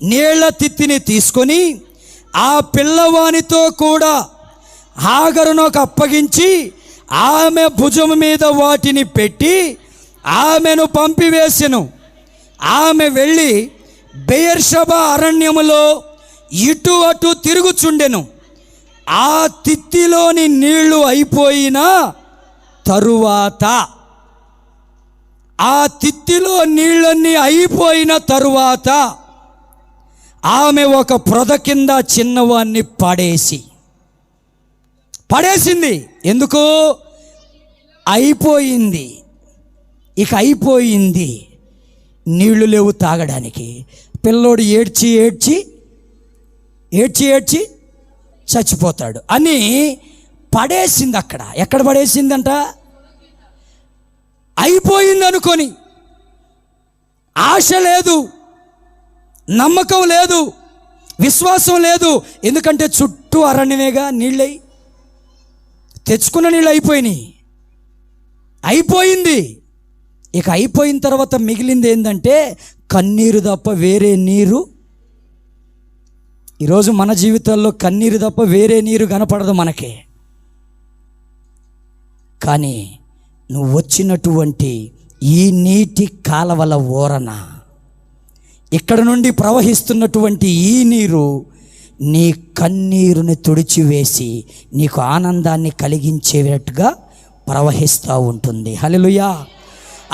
నీళ్ల తిత్తిని తీసుకొని ఆ పిల్లవానితో కూడా హాగరునకు అప్పగించి ఆమె భుజము మీద వాటిని పెట్టి ఆమెను పంపివేసెను. ఆమె వెళ్ళి బెయేర్షెబా అరణ్యములో ఇటు అటు తిరుగుచుండెను. ఆ తిత్తిలోని నీళ్లు అయిపోయిన తరువాత, ఆ తిత్తిలో నీళ్ళన్నీ అయిపోయిన తరువాత ఆమె ఒక పొద కింద చిన్నవాన్ని పడేసింది. ఎందుకు? అయిపోయింది, ఇక అయిపోయింది, నీళ్లు లేవు తాగడానికి. పిల్లోడు ఏడ్చి చచ్చిపోతాడు అని పడేసింది. అక్కడ ఎక్కడ పడేసిందంట? అయిపోయింది అనుకొని. ఆశ లేదు, నమ్మకం లేదు, విశ్వాసం లేదు. ఎందుకంటే చుట్టూ అరణ్యమేగా, నీళ్ళై తెచ్చుకున్న నీళ్ళు అయిపోయింది. ఇక అయిపోయిన తర్వాత మిగిలింది ఏంటంటే కన్నీరు తప్ప వేరే నీరు. ఈరోజు మన జీవితాల్లో కన్నీరు తప్ప వేరే నీరు కనపడదు మనకి. కానీ నువ్వు వచ్చినటువంటి ఈ నీటి కాలవల ఓరన, ఇక్కడ నుండి ప్రవహిస్తున్నటువంటి ఈ నీరు నీ కన్నీరుని తుడిచివేసి నీకు ఆనందాన్ని కలిగించేటట్టుగా ప్రవహిస్తూ ఉంటుంది. హల్లెలూయా.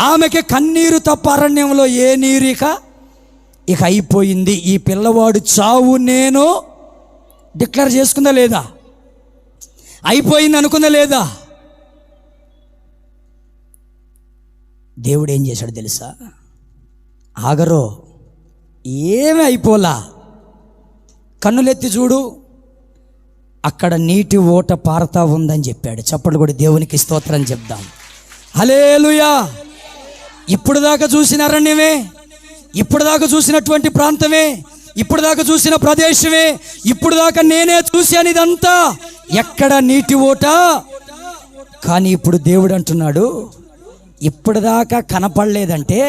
ఆమెకి కన్నీరు తప్ప అరణ్యంలో ఏ నీరు ఇక అయిపోయింది. ఈ పిల్లవాడు చావు నేను డిక్లేర్ చేసుకుందా లేదా? అయిపోయింది అనుకుందా లేదా? దేవుడు ఏం చేశాడు తెలుసా? ఆగరో, ఏమీ అయిపోలా, కన్నులెత్తి చూడు, అక్కడ నీటి ఓట పారుతా ఉందని చెప్పాడు. చప్పట్లు కూడా దేవునికి స్తోత్రం చెప్దాం. హల్లెలూయా. ఇప్పుడు దాకా చూసిన అరణ్యమే, ఇప్పుడు దాకా చూసినటువంటి ప్రాంతమే, ఇప్పుడు దాకా చూసిన ప్రదేశమే, ఇప్పుడు దాకా నేనే చూశాను ఇదంతా, ఎక్కడ నీటి ఓట. కానీ ఇప్పుడు దేవుడు అంటున్నాడు, ఇప్పటిదాకా కనపడలేదంటే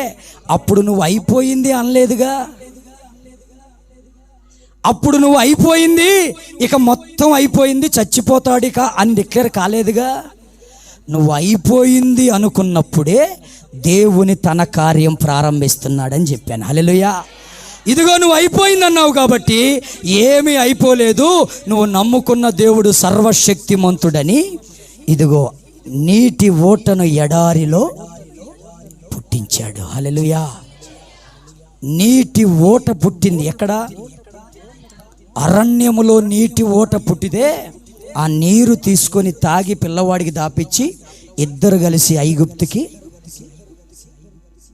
అప్పుడు నువ్వు అయిపోయింది అనలేదుగా. అప్పుడు నువ్వు అయిపోయింది, ఇక మొత్తం అయిపోయింది, చచ్చిపోతాడు ఇక అని డిక్లేర్ కాలేదుగా. నువ్వు అయిపోయింది అనుకున్నప్పుడే దేవుని తన కార్యం ప్రారంభిస్తున్నాడని చెప్పాను. హల్లెలూయా. ఇదిగో నువ్వు అయిపోయింది అన్నావు కాబట్టి ఏమీ అయిపోలేదు. నువ్వు నమ్ముకున్న దేవుడు సర్వశక్తిమంతుడని ఇదిగో నీటి ఓటను ఎడారిలో పుట్టించాడు. హల్లెలూయా. నీటి ఓట పుట్టింది ఎక్కడ? అరణ్యములో నీటి ఓట పుట్టితే ఆ నీరు తీసుకొని తాగి పిల్లవాడికి దాపిచ్చి ఇద్దరు కలిసి ఐగుప్తుకి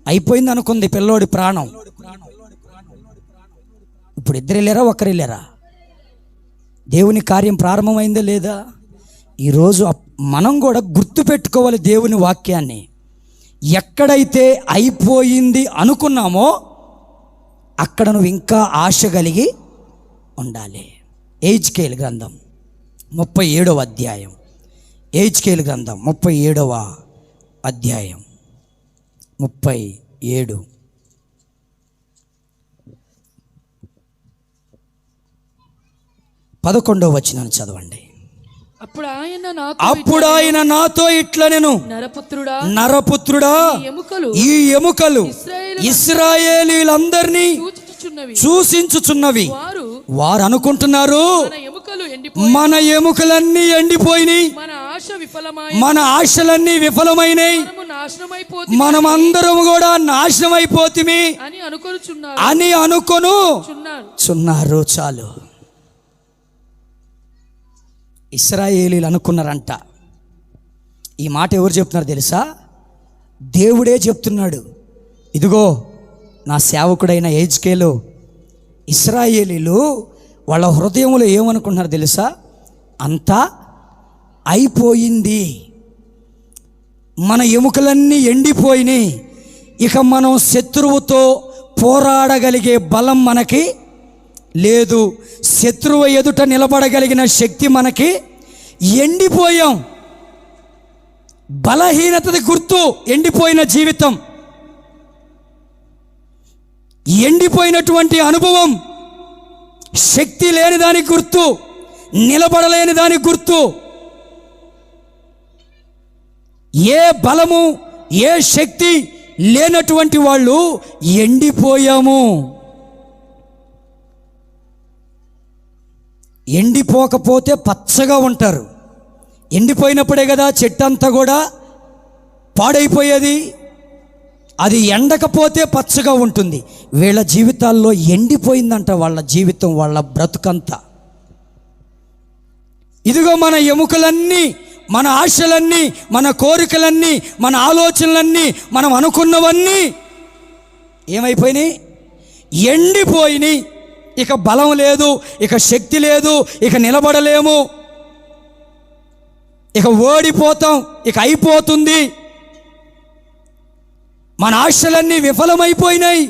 అయిపోయింది అనుకుంది పిల్లోడి ప్రాణం. ఇప్పుడు ఇద్దరు వెళ్ళారా, ఒక్కరు వెళ్ళారా? దేవుని కార్యం ప్రారంభమైందా లేదా? ఈరోజు మనం కూడా గుర్తుపెట్టుకోవాలి దేవుని వాక్యాన్ని. ఎక్కడైతే అయిపోయింది అనుకున్నామో అక్కడ నువ్వు ఇంకా ఆశ కలిగి ఉండాలి. ఎహెజ్కేలు గ్రంథం 37వ అధ్యాయం. ఎహెజ్కేలు గ్రంథం 37వ అధ్యాయం 37. 11వ వచనాన్ని చదవండి. అప్పుడు ఆయన నాతో ఇట్లా, నేను నరపుత్రుడా, ఈ ఎముకలు ఇశ్రాయేలీయులందరినీ సూచించుచున్నవి. వారు అనుకుంటున్నారు మన ఎముకలన్నీ ఎండిపోయినాయి, మన ఆశలన్నీ విఫలమైనాయి, మనమందరం కూడా నాశనం అయిపోతుమి అని అనుకొనుచున్నారు. చాలు. ఇశ్రాయేలీలు అనుకున్నారంట. ఈ మాట ఎవరు చెప్తున్నారు తెలుసా? దేవుడే చెప్తున్నాడు. ఇదిగో నా సేవకుడైన ఎహెజ్కేలు, ఇశ్రాయేలీలు వాళ్ళ హృదయంలో ఏమనుకుంటున్నారు తెలుసా? అంతా అయిపోయింది, మన ఎముకలన్నీ ఎండిపోయినాయి, ఇక మనం శత్రువుతో పోరాడగలిగే బలం మనకి లేదు, శత్రువు ఎదుట నిలబడగలిగిన శక్తి మనకి, ఎండిపోయాం. బలహీనతది గుర్తు ఎండిపోయిన జీవితం, ఎండిపోయినటువంటి అనుభవం, శక్తి లేని దానికి గుర్తు, నిలబడలేని దానికి గుర్తు. ఏ బలము ఏ శక్తి లేనటువంటి వాళ్ళు ఎండిపోయాము. ఎండిపోకపోతే పచ్చగా ఉంటారు. ఎండిపోయినప్పుడే కదా చెట్టు అంతా కూడా పాడైపోయేది. అది ఎండకపోతే పచ్చగా ఉంటుంది. వీళ్ళ జీవితాల్లో ఎండిపోయిందంట వాళ్ళ జీవితం, వాళ్ళ బ్రతుకంతా. ఇదిగో మన ఎముకలన్నీ, మన ఆశలన్నీ, మన కోరికలన్నీ, మన ఆలోచనలన్నీ, మనం అనుకున్నవన్నీ ఏమైపోయినాయి? ఎండిపోయినాయి. ఇక బలం లేదు, ఇక శక్తి లేదు, ఇక నిలబడలేము, ఇక ఓడిపోతాం, ఇక అయిపోతుంది, మన ఆశలన్నీ విఫలమైపోయినాయి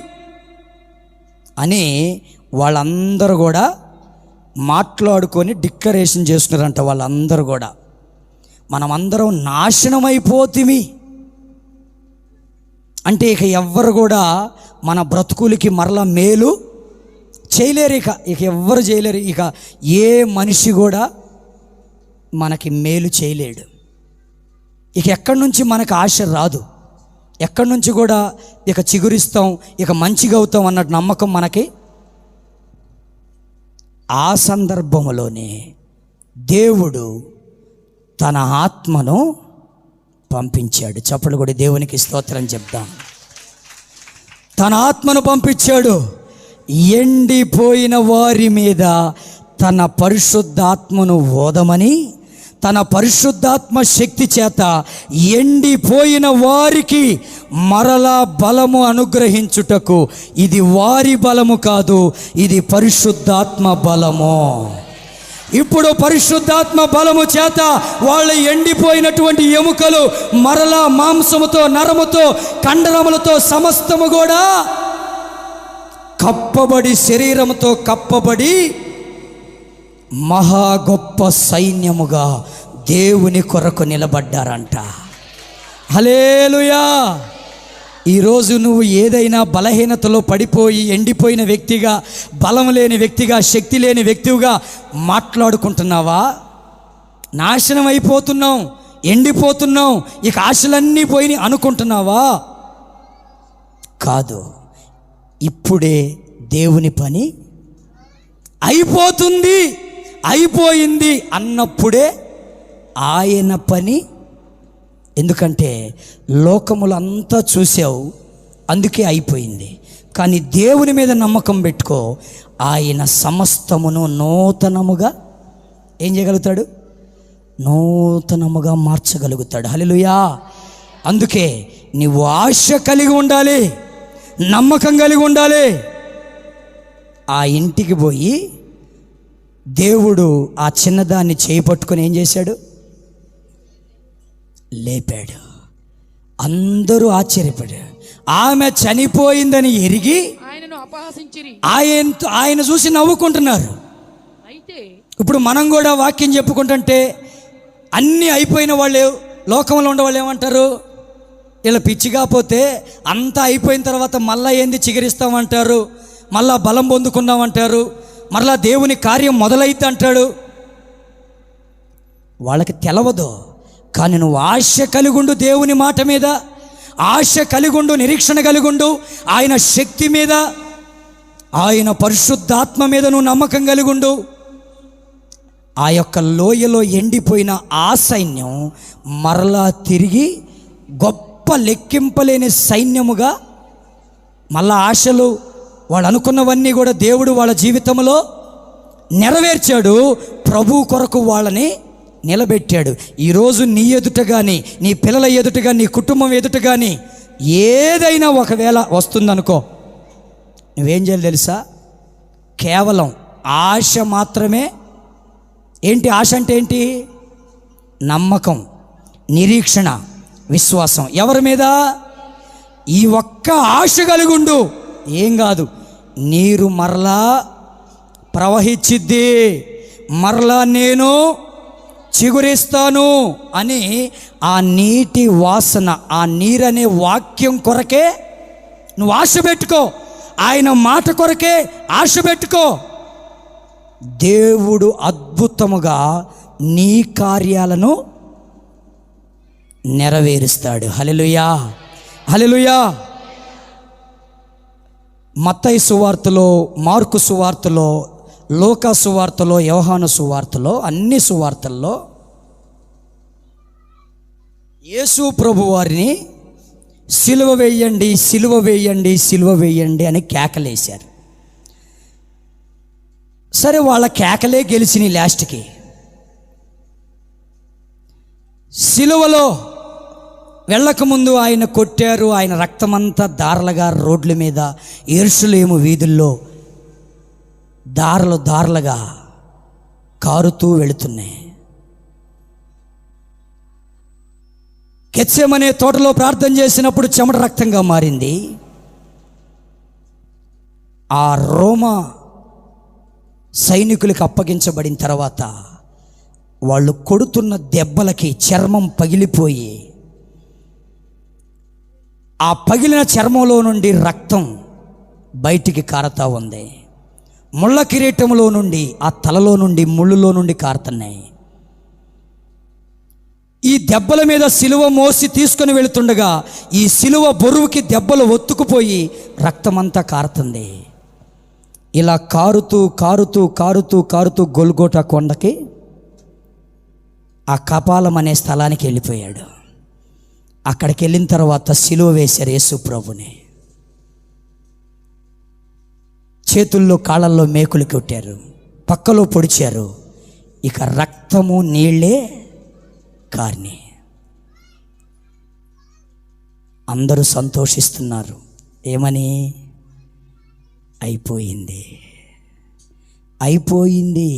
అని వాళ్ళందరూ కూడా మాట్లాడుకొని డిక్లరేషన్ చేస్తున్నారంట. వాళ్ళందరూ కూడా మనమందరం నాశనమైపోతిమి అంటే ఇక ఎవ్వరు కూడా మన బ్రతుకులకి మరలా మేలు చేయలేరు. ఇక ఎవ్వరు చేయలేరు. ఇక ఏ మనిషి కూడా మనకి మేలు చేయలేడు. ఇక ఎక్కడి నుంచి మనకు ఆశ రాదు, ఎక్కడి నుంచి కూడా ఇక చిగురిస్తాం, ఇక మంచిగా అవుతాం అన్నట్టు నమ్మకం మనకి. ఆ సందర్భంలోనే దేవుడు తన ఆత్మను పంపించాడు. చప్పట్లు కూడా దేవునికి స్తోత్రం చెప్దాం. తన ఆత్మను పంపించాడు. ఎండిపోయిన వారి మీద తన పరిశుద్ధాత్మను ఓదమని, తన పరిశుద్ధాత్మ శక్తి చేత ఎండిపోయిన వారికి మరలా బలము అనుగ్రహించుటకు. ఇది వారి బలము కాదు, ఇది పరిశుద్ధాత్మ బలము. ఇప్పుడు పరిశుద్ధాత్మ బలము చేత వాళ్ళ ఎండిపోయినటువంటి ఎముకలు మరలా మాంసముతో, నరముతో, కండరములతో సమస్తము కూడా కప్పబడి, శరీరముతో కప్పబడి మహా గొప్ప సైన్యముగా దేవుని కొరకు నిలబడ్డారంట. హల్లెలూయా. ఈరోజు నువ్వు ఏదైనా బలహీనతలో పడిపోయి ఎండిపోయిన వ్యక్తిగా, బలం లేని వ్యక్తిగా, శక్తి లేని వ్యక్తిగా మాట్లాడుకుంటున్నావా? నాశనం అయిపోతున్నాం, ఎండిపోతున్నాం, ఇక ఆశలన్నీ పోయి అనుకుంటున్నావా? కాదు, ఇప్పుడే దేవుని పని అయిపోతుంది, అయిపోయింది అన్నప్పుడే ఆయన పని. ఎందుకంటే లోకములంతా చూసావు, అందుకే అయిపోయింది. కానీ దేవుని మీద నమ్మకం పెట్టుకో, ఆయన సమస్తమును నూతనముగా ఏం చేయగలుగుతాడు? నూతనముగా మార్చగలుగుతాడు. హల్లెలూయా. అందుకే నీవు ఆశ కలిగి ఉండాలి, నమ్మకం కలిగి ఉండాలి. ఆ ఇంటికి పోయి దేవుడు ఆ చిన్నదాన్ని చేపట్టుకొని ఏం చేశాడు? లేపాడు. అందరూ ఆశ్చర్యపడారు. ఆమె చనిపోయిందని ఎరిగి
ఆయనను అపహసించిరి.
ఆయన చూసి నవ్వుకుంటున్నారు.
అయితే
ఇప్పుడు మనం కూడా వాక్యం చెప్పుకుంటుంటే అన్నీ అయిపోయిన వాళ్ళు, లోకంలో ఉండేవాళ్ళు ఏమంటారు? ఇలా పిచ్చిగా పోతే అంతా అయిపోయిన తర్వాత మళ్ళా ఏంది చిగురిస్తామంటారు, మళ్ళా బలం పొందుకున్నామంటారు, మరలా దేవుని కార్యం మొదలైతే అంటాడు. వాళ్ళకి తెలవదు. కానీ నువ్వు ఆశ కలిగుండు, దేవుని మాట మీద ఆశ కలిగుండు, నిరీక్షణ కలిగుండు, ఆయన శక్తి మీద, ఆయన పరిశుద్ధాత్మ మీద నువ్వు నమ్మకం కలిగుండు. ఆ యొక్క లోయలో ఎండిపోయిన ఆ సైన్యం మరలా తిరిగి గొప్ప లెక్కింపలేని సైన్యముగా, మళ్ళా ఆశలు, వాళ్ళు అనుకున్నవన్నీ కూడా దేవుడు వాళ్ళ జీవితంలో నెరవేర్చాడు. ప్రభు కొరకు వాళ్ళని నిలబెట్టాడు. ఈరోజు నీ ఎదుట కానీ, నీ పిల్లల ఎదుట కానీ, నీ కుటుంబం ఎదుట కానీ ఏదైనా ఒకవేళ వస్తుందనుకో, నువ్వేం చేయాలి తెలుసా? కేవలం ఆశ మాత్రమే. ఏంటి ఆశ అంటే? ఏంటి? నమ్మకం, నిరీక్షణ, విశ్వాసం. ఎవరి మీద? ఈ ఒక్క ఆశ కలిగుండు. ఏం కాదు, నీరు మరలా ప్రవహించిద్ది, మరలా నేను చిగురిస్తాను అని ఆ నీటి వాసన, ఆ నీరనే వాక్యం కొరకే నువ్వు ఆశ పెట్టుకో. ఆయన మాట కొరకే ఆశ పెట్టుకో. దేవుడు అద్భుతముగా నీ కార్యాలను నెరవేరుస్తాడు. హల్లెలూయా, హల్లెలూయా. మత్తయి సువార్తలో, మార్కు సువార్తలో, లూకా సువార్తలో, యోహాను సువార్తలో, అన్ని సువార్తల్లో యేసు ప్రభు వారిని సిలువ వేయండి, సిలువ వేయండి, సిలువ వేయండి అని కేకలేశారు. సరే, వాళ్ళ కేకలే గెలిచినాయి. లాస్ట్కి సిలువలో వెళ్ళకముందు ఆయన కొట్టారు. ఆయన రక్తమంతా దారలుగా రోడ్ల మీద, యెరూషలేము వీధుల్లో దారలు దారలుగా కారుతూ వెళుతున్నాయి. గెత్సెమనే తోటలో ప్రార్థన చేసినప్పుడు చెమట రక్తంగా మారింది. ఆ రోమా సైనికులకు అప్పగించబడిన తర్వాత వాళ్ళు కొడుతున్న దెబ్బలకి చర్మం పగిలిపోయి, ఆ పగిలిన చర్మంలో నుండి రక్తం బయటికి కారుతూ ఉంది. ముళ్ళ కిరీటంలో నుండి, ఆ తలలో నుండి, ముళ్ళులో నుండి కారుతున్నాయి. ఈ దెబ్బల మీద సిలువ మోసి తీసుకొని వెళుతుండగా ఈ సిలువ బొరువుకి దెబ్బలు ఒత్తుకుపోయి రక్తమంతా కారుతుంది. ఇలా కారుతూ కారుతూ కారుతూ కారుతూ గొల్గోటా కొండకి, ఆ కపాలం అనే స్థలానికి వెళ్ళిపోయాడు. అక్కడికి వెళ్ళిన తర్వాత సిలువ వేశారు యేసు ప్రభుని. చేతుల్లో కాళ్ళల్లో మేకులు కొట్టారు, పక్కలో పొడిచారు. ఇక రక్తము నీళ్ళే కార్ని. అందరూ సంతోషిస్తున్నారు. ఏమని? అయిపోయింది, అయిపోయింది.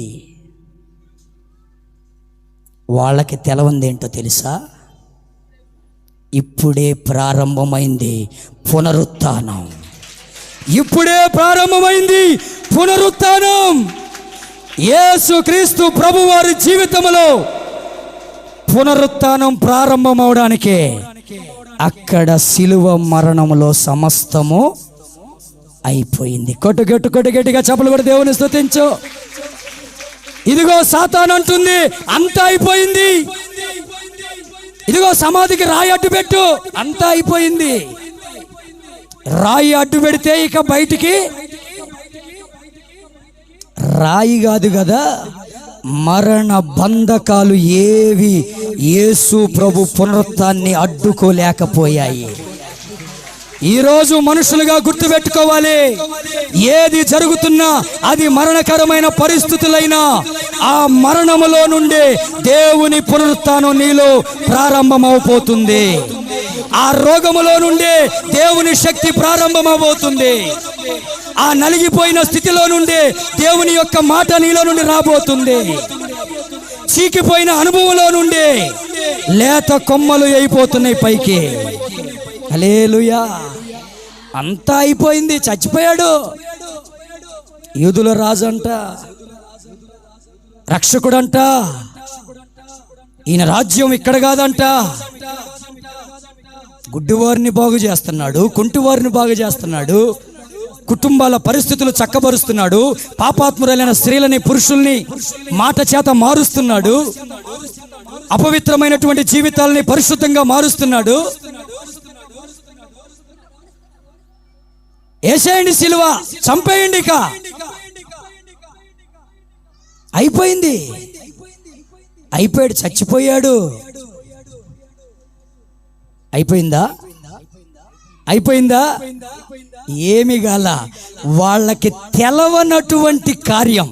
వాళ్ళకి తెలవందేంటో తెలుసా? ఇప్పుడే ప్రారంభమైంది పునరుత్థానం. ఇప్పుడే ప్రారంభమైంది పునరుత్థానం. యేసుక్రీస్తు ప్రభువారి జీవితంలో పునరుత్థానం ప్రారంభమవడానికే అక్కడ శిలువ మరణములో సమస్తము అయిపోయింది. కొట్టుగట్టిగా చప్పలు కూడా దేవుని స్తుతించు. ఇదిగో సాతాను అంటుంది అంతా అయిపోయింది. ఇదిగో సమాధికి రాయి అడ్డు పెట్టు, అంతా అయిపోయింది. రాయి అడ్డు పెడితే ఇక బయటికి రాయి కాదు కదా, మరణ బంధకాలు ఏవి యేసు ప్రభు పునరుత్థానాన్ని అడ్డుకోలేకపోయాయి. ఈరోజు మనుషులుగా గుర్తుపెట్టుకోవాలి, ఏది జరుగుతున్నా అది మరణకరమైన పరిస్థితులైనా ఆ మరణములో నుండి దేవుని పునరుత్థానం నీలో ప్రారంభమవబోతుంది. ఆ రోగములో నుండి దేవుని శక్తి ప్రారంభమవబోతుంది. ఆ నలిగిపోయిన స్థితిలో నుండి దేవుని యొక్క మాట నీలో నుండి రాబోతుంది. చీకిపోయిన అనుభవంలో నుండి లేత కొమ్మలు అయిపోతున్నాయి పైకి. హల్లెలూయా. అంతా అయిపోయింది, చచ్చిపోయాడు. యూదుల రాజు అంట, రక్షకుడంట. ఈయన రాజ్యం ఇక్కడ కాదంట. గుడ్డివారిని బాగు చేస్తున్నాడు, కుంటివారిని బాగు చేస్తున్నాడు, కుటుంబాల పరిస్థితులు చక్కబరుస్తున్నాడు, పాపాత్మురైన స్త్రీలని పురుషుల్ని మాట చేత మారుస్తున్నాడు, అపవిత్రమైనటువంటి జీవితాలని పరిశుద్ధంగా మారుస్తున్నాడు. ఏసేయండి సిలువ, చంపేయండి, ఇక అయిపోయింది. అయిపోయాడు, చచ్చిపోయాడు. అయిపోయిందా? అయిపోయిందా? ఏమి గాల. వాళ్ళకి తెలవనటువంటి కార్యం,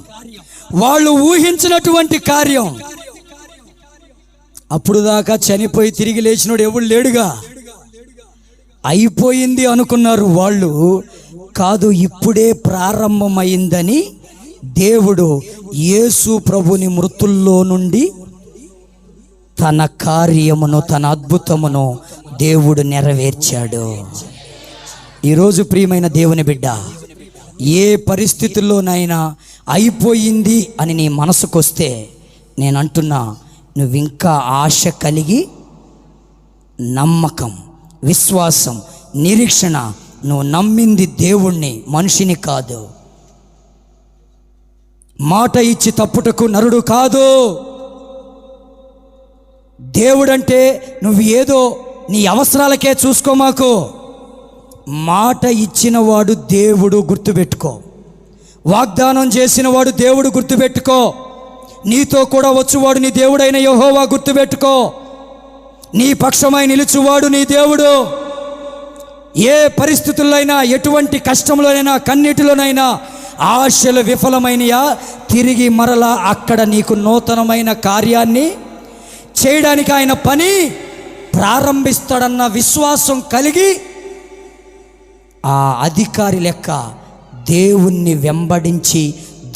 వాళ్ళు ఊహించినటువంటి కార్యం. అప్పుడు దాకా చనిపోయి తిరిగి లేచినోడు ఎవడు లేడుగా. అయిపోయింది అనుకున్నారు వాళ్ళు. కాదు, ఇప్పుడే ప్రారంభమైందని దేవుడు యేసు ప్రభుని మృతుల్లో నుండి తన కార్యమును, తన అద్భుతమును దేవుడు నెరవేర్చాడు. ఈరోజు ప్రియమైన దేవుని బిడ్డ, ఏ పరిస్థితుల్లోనైనా అయిపోయింది అని నీ మనసుకొస్తే నేను అంటున్నా, నువ్వు ఇంకా ఆశ కలిగి, నమ్మకం, విశ్వాసం, నిరీక్షణ, నువ్వు నమ్మింది దేవుణ్ణి, మనిషిని కాదు. మాట ఇచ్చి తప్పుటకు నరుడు కాదు. దేవుడంటే నువ్వు ఏదో నీ అవసరాలకే చూసుకోమాకు. మాట ఇచ్చినవాడు దేవుడు, గుర్తుపెట్టుకో. వాగ్దానం చేసినవాడు దేవుడు, గుర్తుపెట్టుకో. నీతో కూడా వచ్చువాడు నీ దేవుడైన యెహోవా, గుర్తుపెట్టుకో. నీ పక్షమై నిలుచువాడు నీ దేవుడు. ఏ పరిస్థితుల్లోనైనా, ఎటువంటి కష్టంలోనైనా, కన్నీటిలోనైనా ఆశలు విఫలమైనయా, తిరిగి మరలా అక్కడ నీకు నూతనమైన కార్యాన్ని చేయడానికి ఆయన పని ప్రారంభిస్తాడన్న విశ్వాసం కలిగి ఆ అధికారి లెక్క దేవుణ్ణి వెంబడించి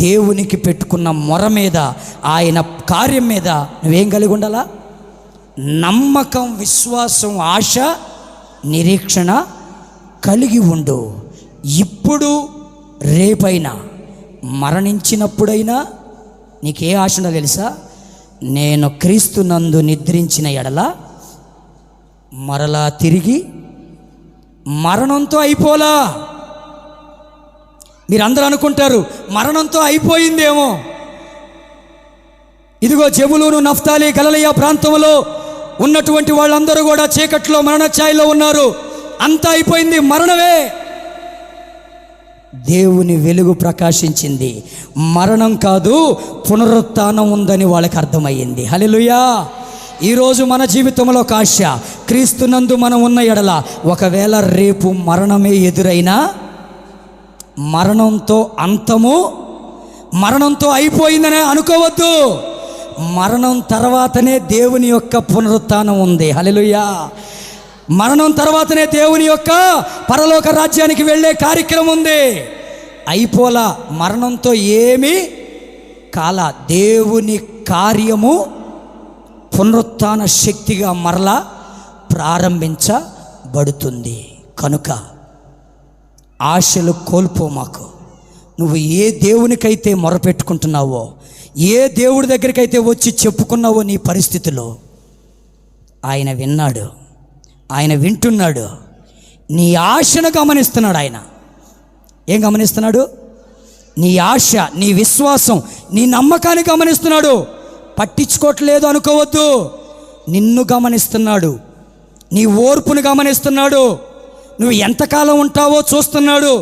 దేవునికి పెట్టుకున్న మొర మీద, ఆయన కార్యం మీద నువ్వేం కలిగి ఉండాలా? నమ్మకం, విశ్వాసం, ఆశ, నిరీక్షణ కలిగి ఉండు. ఇప్పుడు రేపైనా, మరణించినప్పుడైనా నీకే ఆశ ఉందో తెలుసా? నేను క్రీస్తునందు నిద్రించిన ఎడల మరలా తిరిగి మరణంతో అయిపోలా. మీరందరూ అనుకుంటారు మరణంతో అయిపోయిందేమో. ఇదిగో జెబూలూను, నఫ్తాలి, గలిలయ ప్రాంతంలో ఉన్నటువంటి వాళ్ళందరూ కూడా చీకట్లో, మరణ ఛాయలో ఉన్నారు. అంతా అయిపోయింది, మరణమే. దేవుని వెలుగు ప్రకాశించింది. మరణం కాదు, పునరుత్థానం ఉందని వాళ్ళకి అర్థమయ్యింది. హల్లెలూయా. ఈరోజు మన జీవితంలో ఒక ఆశ, క్రీస్తునందు మనం ఉన్న ఎడల ఒకవేళ రేపు మరణమే ఎదురైనా, మరణంతో అంతము, మరణంతో అయిపోయిందనే అనుకోవద్దు. మరణం తర్వాతనే దేవుని యొక్క పునరుత్థానం ఉంది. హల్లెలూయా. మరణం తర్వాతనే దేవుని యొక్క పరలోక రాజ్యానికి వెళ్ళే కార్యక్రమం ఉంది. అయిపోలా, మరణంతో ఏమీ కాల. దేవుని కార్యము పునరుత్థాన శక్తిగా మరలా ప్రారంభించబడుతుంది. కనుక ఆశలు కోల్పోమాకు. నువ్వు ఏ దేవునికైతే మొరపెట్టుకుంటున్నావో, ఏ దేవుడి దగ్గరికైతే వచ్చి చెప్పుకున్నావో నీ పరిస్థితిలో, ఆయన విన్నాడు, ఆయన వింటున్నాడు. నీ ఆశను గమనిస్తున్నాడు. ఆయన ఏం గమనిస్తున్నాడు? నీ ఆశ, నీ విశ్వాసం, నీ నమ్మకాన్ని గమనిస్తున్నాడు. పట్టించుకోవట్లేదు అనుకోవద్దు. నిన్ను గమనిస్తున్నాడు, నీ ఓర్పును గమనిస్తున్నాడు. నువ్వు ఎంతకాలం ఉంటావో చూస్తున్నాడు.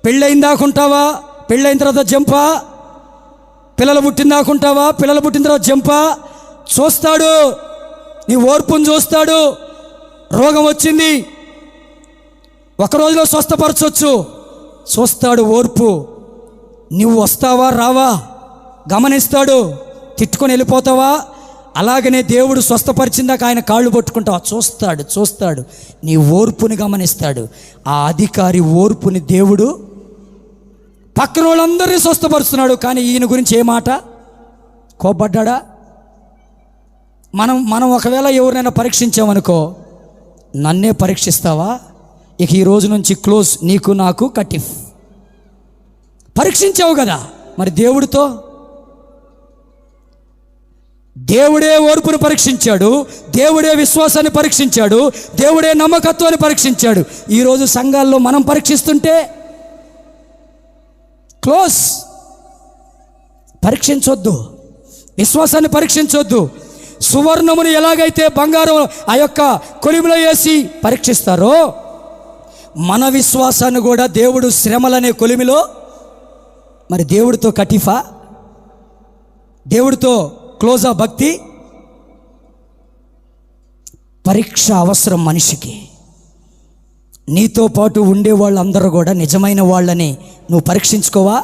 పెళ్ళైన దాకా ఉంటావా? పెళ్ళైన తర్వాత జంపా? పిల్లలు పుట్టిన దాకా ఉంటావా? పిల్లలు పుట్టిన తర్వాత జంపా? చూస్తాడు, నీ ఓర్పును చూస్తాడు. రోగం వచ్చింది, ఒక రోజులో స్వస్థపరచవచ్చు, చూస్తాడు ఓర్పు. నువ్వు వస్తావా రావా గమనిస్తాడు. తిట్టుకొని వెళ్ళిపోతావా? అలాగనే దేవుడు స్వస్థపరిచిందాక ఆయన కాళ్ళు పట్టుకుంటావా? చూస్తాడు. నీ ఓర్పుని గమనిస్తాడు. ఆ అధికారి ఓర్పుని దేవుడు పక్కన వాళ్ళందరినీ స్వస్థపరుస్తున్నాడు. కానీ ఈయన గురించి ఏ మాట? కోపడ్డా? మనం ఒకవేళ ఎవరినైనా పరీక్షించామనుకో, నన్నే పరీక్షిస్తావా? ఇక ఈ రోజు నుంచి క్లోజ్, నీకు నాకు కటిఫ్. పరీక్షించావు కదా, మరి దేవుడితో? దేవుడే ఓర్పును పరీక్షించాడు, దేవుడే విశ్వాసాన్ని పరీక్షించాడు, దేవుడే నమ్మకత్వాన్ని పరీక్షించాడు. ఈరోజు సంఘాల్లో మనం పరీక్షిస్తుంటే క్లోజ్. పరీక్షించొద్దు, విశ్వాసాన్ని పరీక్షించొద్దు. సువర్ణమును ఎలాగైతే బంగారం ఆ యొక్క కొలిమిలో వేసి పరీక్షిస్తారో, మన విశ్వాసాన్ని కూడా దేవుడు శ్రమలనే కొలిమిలో, మరి దేవుడితో కటిఫా? దేవుడితో క్లోజా భక్తి? పరీక్ష అవసరం మనిషికి. నీతో పాటు ఉండే వాళ్ళందరూ కూడా నిజమైన వాళ్ళని నువ్వు పరీక్షించుకోవా?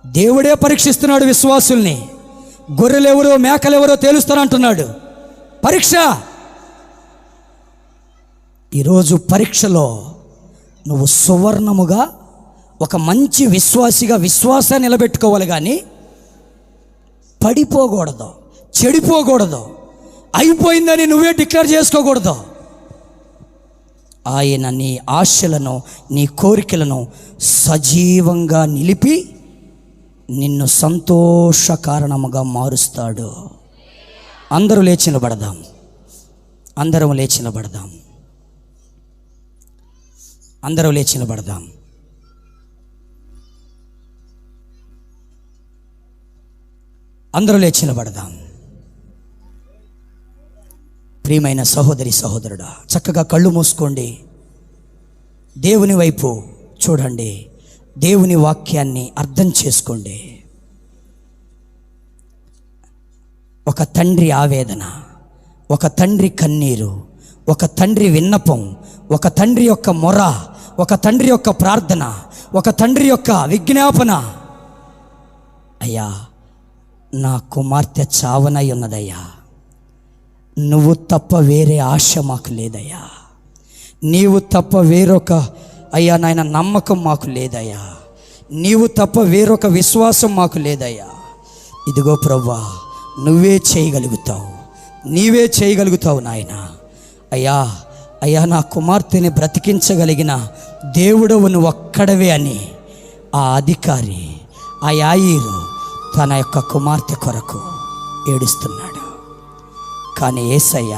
దేవుడే పరీక్షిస్తున్నాడు విశ్వాసుల్ని. గొర్రెలెవరో మేకలెవరో తేలుస్తానంటున్నాడు. పరీక్ష. ఈరోజు పరీక్షలో నువ్వు సువర్ణముగా ఒక మంచి విశ్వాసిగా విశ్వాసాన్ని నిలబెట్టుకోవాలి. కానీ పడిపోకూడదు, చెడిపోకూడదు, అయిపోయిందని నువ్వే డిక్లేర్ చేసుకోకూడదు. ఆయన నీ ఆశలను, నీ కోరికలను సజీవంగా నిలిపి నిన్ను సంతోష కారణముగా మారుస్తాడు. అందరూ లేచి నిలబడదాం. అందరం లేచి నిలబడదాం. అందరూ లేచి నిలబడదాం. అందరూ లేచి నిలబడదాం. ప్రియమైన సహోదరి సహోదరుడా, చక్కగా కళ్ళు మూసుకోండి. దేవుని వైపు చూడండి. దేవుని వాక్యాన్ని అర్థం చేసుకోండి. ఒక తండ్రి ఆవేదన, ఒక తండ్రి కన్నీరు, ఒక తండ్రి విన్నపం, ఒక తండ్రి యొక్క మొర, ఒక తండ్రి యొక్క ప్రార్థన, ఒక తండ్రి యొక్క విజ్ఞాపన. అయ్యా, నా కుమార్తె చావనై ఉన్నదయ్యా, నువ్వు తప్ప వేరే ఆశ మాకు లేదయ్యా, నీవు తప్ప వేరొక అయ్యా నాయన నమ్మకం మాకు లేదయ్యా, నీవు తప్ప వేరొక విశ్వాసం మాకు లేదయ్యా. ఇదిగో ప్రభువా, నువ్వే చేయగలుగుతావు, నీవే చేయగలుగుతావు నాయన. అయ్యా అయ్యా నా కుమార్తెని బ్రతికించగలిగిన దేవుడవు నువ్వు ఒక్కడవే అని ఆ అధికారి, ఆ యాయీరు తన యొక్క కుమార్తె కొరకు ఏడుస్తున్నాడు. కానీ యేసయ్య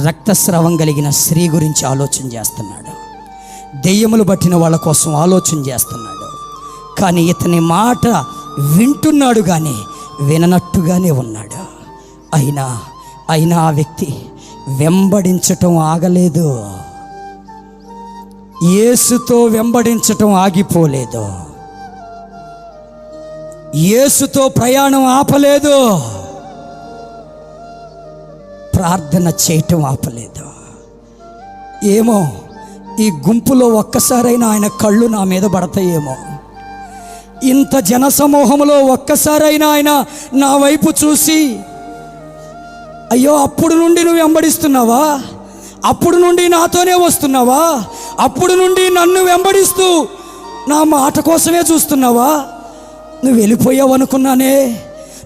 రక్తస్రావం కలిగిన స్త్రీ గురించి ఆలోచన చేస్తున్నాడు. దెయ్యములు పట్టిన వాళ్ళ కోసం ఆలోచన చేస్తున్నాడు. కానీ ఇతని మాట వింటున్నాడు, కానీ విననట్టుగానే ఉన్నాడు. అయినా ఆ వ్యక్తి వెంబడించటం ఆగలేదు. యేసుతో వెంబడించటం ఆగిపోలేదు. యేసుతో ప్రయాణం ఆపలేదు. ప్రార్థన చేయటం ఆపలేదు. ఏమో ఈ గుంపులో ఒక్కసారైనా ఆయన కళ్ళు నా మీద పడతాయేమో, ఇంత జనసమూహంలో ఒక్కసారైనా ఆయన నా వైపు చూసి, అయ్యో అప్పుడు నుండి నువ్వు వెంబడిస్తున్నావా, అప్పుడు నుండి నాతోనే వస్తున్నావా, అప్పుడు నుండి నన్ను వెంబడిస్తూ నా మాట కోసమే చూస్తున్నావా, నువ్వు వెళ్ళిపోయావు అనుకున్నానే,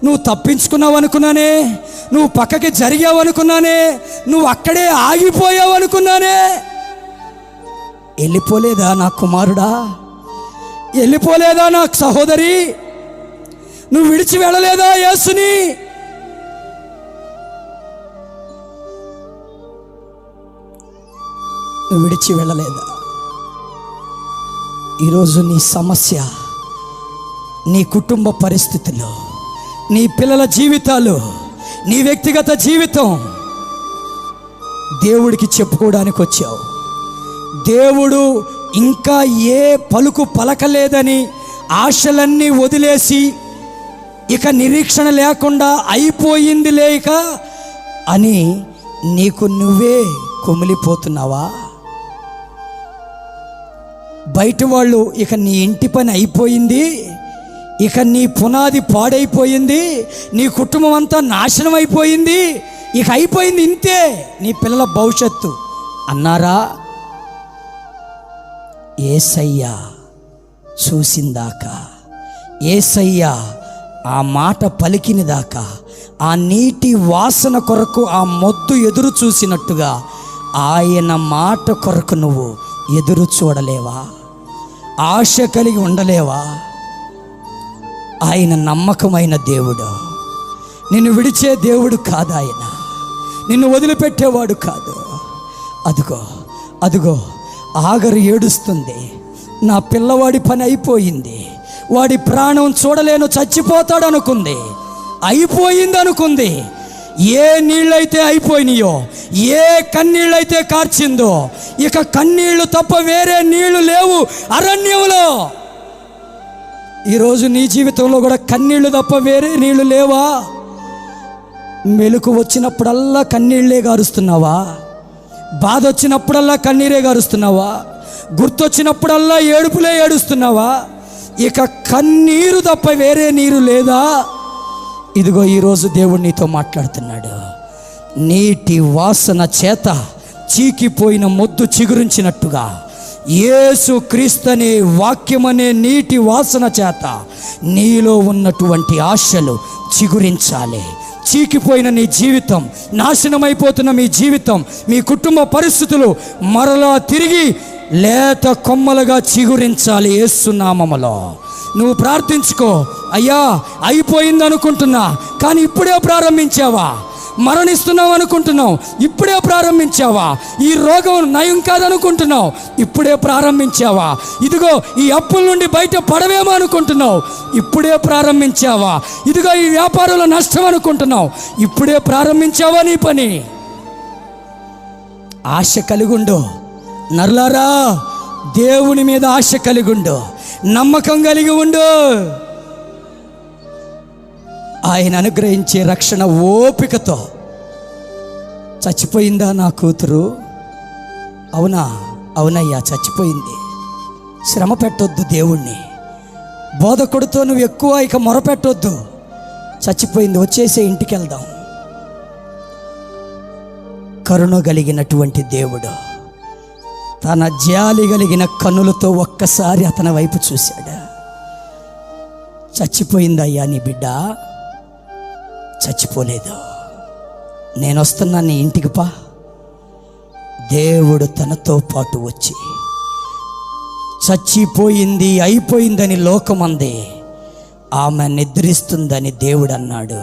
నువ్వు తప్పించుకున్నావు అనుకున్నానే, నువ్వు పక్కకి జరిగావు అనుకున్నానే, నువ్వు అక్కడే ఆగిపోయావు అనుకున్నానే. వెళ్ళిపోలేదా నా కుమారుడా? వెళ్ళిపోలేదా నా సహోదరి? నువ్వు విడిచి వెళ్ళలేదా యేసుని? నువ్వు విడిచి వెళ్ళలేదా? ఈరోజు నీ సమస్య, నీ కుటుంబ పరిస్థితులు, నీ పిల్లల జీవితాలు, నీ వ్యక్తిగత జీవితం దేవుడికి చెప్పుకోవడానికి వచ్చావు. దేవుడు ఇంకా ఏ పలుకు పలకలేదని ఆశలన్నీ వదిలేసి ఇక నిరీక్షణ లేకుండా అయిపోయింది లేక అని నీకు నువ్వే కుమిలిపోతున్నావా? బయట వాళ్ళు ఇక నీ ఇంటి పని అయిపోయింది, ఇక నీ పునాది పాడైపోయింది, నీ కుటుంబం అంతా నాశనం అయిపోయింది, ఇక అయిపోయింది, ఇంతే నీ పిల్లల భవిష్యత్తు అన్నారా? యేసయ్య చూసిందాకా, యేసయ్య ఆ మాట పలికిన దాకా, ఆ నీటి వాసన కొరకు ఆ మొద్దు ఎదురు చూసినట్టుగా ఆయన మాట కొరకు నువ్వు ఎదురు చూడలేవా? ఆశ కలిగి ఉండలేవా? ఆయన నమ్మకమైన దేవుడు, నిన్ను విడిచే దేవుడు కాదు, ఆయన నిన్ను వదిలిపెట్టేవాడు కాదు. అదిగో అదిగో ఆగరు ఏడుస్తుంది, నా పిల్లవాడి పని అయిపోయింది, వాడి ప్రాణం చూడలేను, చచ్చిపోతాడు అనుకుంది, అయిపోయింది అనుకుంది. ఏ నీళ్ళైతే అయిపోయినాయో, ఏ కన్నీళ్ళైతే కార్చిందో, ఇక కన్నీళ్లు తప్ప వేరే నీళ్లు లేవు అరణ్యంలో. ఈరోజు నీ జీవితంలో కూడా కన్నీళ్లు తప్ప వేరే నీళ్లు లేవా? మెలకు వచ్చినప్పుడల్లా కన్నీళ్లే గారుస్తున్నావా? బాధ వచ్చినప్పుడల్లా కన్నీరే గారుస్తున్నావా? గుర్తొచ్చినప్పుడల్లా ఏడుపులే ఏడుస్తున్నావా? ఇక కన్నీరు తప్ప వేరే నీరు లేదా? ఇదిగో ఈరోజు దేవుడు నీతో మాట్లాడుతున్నాడు. నీటి వాసన చేత చీకిపోయిన మొద్దు చిగురించినట్టుగా యేసు క్రీస్తనే వాక్యమనే నీటి వాసన చేత నీలో ఉన్నటువంటి ఆశలు చిగురించాలి. చీకిపోయిన నీ జీవితం, నాశనమైపోతున్న మీ జీవితం, మీ కుటుంబ పరిస్థితులు మరలా తిరిగి లేత కొమ్మలుగా చిగురించాలి యేసు నామములో. నువ్వు ప్రార్థించుకో, అయ్యా అయిపోయింది అనుకుంటున్నా, కానీ ఇప్పుడే ప్రారంభించావా? మరణిస్తున్నావు అనుకుంటున్నావు, ఇప్పుడే ప్రారంభించావా? ఈ రోగం నయం కాదనుకుంటున్నావు, ఇప్పుడే ప్రారంభించావా? ఇదిగో ఈ అప్పుల నుండి బయట పడవేమో అనుకుంటున్నావు, ఇప్పుడే ప్రారంభించావా? ఇదిగో ఈ వ్యాపారంలో నష్టం అనుకుంటున్నావు, ఇప్పుడే ప్రారంభించావా నీ పని? ఆశ కలిగుండు నరులారా, దేవుని మీద ఆశ కలిగుండు, నమ్మకం కలిగి ఉండు. ఆయన అనుగ్రహించే రక్షణ ఓపికతో. చచ్చిపోయిందా నా కూతురు? అవునా? అవునయ్యా చచ్చిపోయింది. శ్రమ పెట్టొద్దు దేవుణ్ణి. బోధకుడితో నువ్వు ఎక్కువ ఇక మొరపెట్టొద్దు. చచ్చిపోయింది, వచ్చేసే, ఇంటికి వెళ్దాం. కరుణ కలిగినటువంటి దేవుడు తన జాలి కలిగిన కన్నులతో ఒక్కసారి అతని వైపు చూశాడు. చచ్చిపోయిందయ్యా నీ బిడ్డ? చచ్చిపోలేదు, నేను వస్తున్నా, నీ ఇంటికి పా. దేవుడు తనతో పాటు వచ్చి చచ్చిపోయింది, అయిపోయిందని లోకమంది, ఆమె నిద్రిస్తుందని దేవుడు అన్నాడు.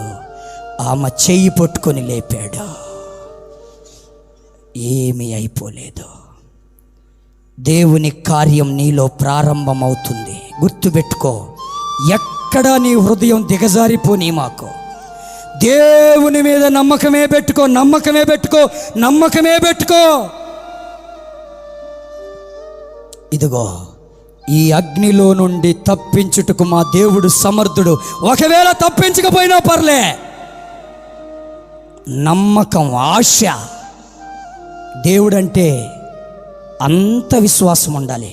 ఆమె చెయ్యి పట్టుకొని లేపాడు. ఏమీ అయిపోలేదు. దేవుని కార్యం నీలో ప్రారంభమవుతుంది. గుర్తుపెట్టుకో, ఎక్కడా నీ హృదయం దిగజారిపోని మాకు. దేవుని మీద నమ్మకమే పెట్టుకో, నమ్మకమే పెట్టుకో, నమ్మకమే పెట్టుకో. ఇదిగో ఈ అగ్నిలో నుండి తప్పించుటకు మా దేవుడు సమర్థుడు. ఒకవేళ తప్పించకపోయినా పర్లే, నమ్మకం, ఆశ. దేవుడంటే అంత విశ్వాసం ఉండాలి.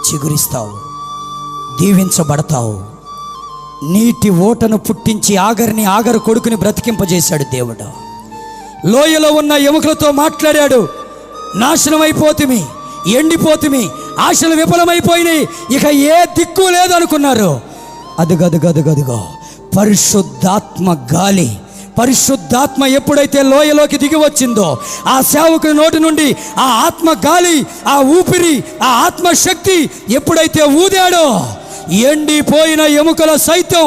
చిగురిస్తావు, దీవించబడతావు. నీటి ఓటను పుట్టించి ఆగరు కొడుకుని బ్రతికింపజేశాడు దేవుడు. లోయలో ఉన్న ఎముకలతో మాట్లాడాడు. నాశనమైపోతుమి, ఎండిపోతుమి, ఆశలు విఫలమైపోయినాయి, ఇక ఏ దిక్కు లేదు అనుకున్నారు. అదుగదుగదుగదుగో పరిశుద్ధాత్మ గాలి, పరిశుద్ధాత్మ ఎప్పుడైతే లోయలోకి దిగి వచ్చిందో, ఆ సేవకుని నోటి నుండి ఆ ఆత్మ గాలి, ఆ ఊపిరి, ఆ ఆత్మశక్తి ఎప్పుడైతే ఊదాడో, ఎండిపోయిన ఎముకల సైతం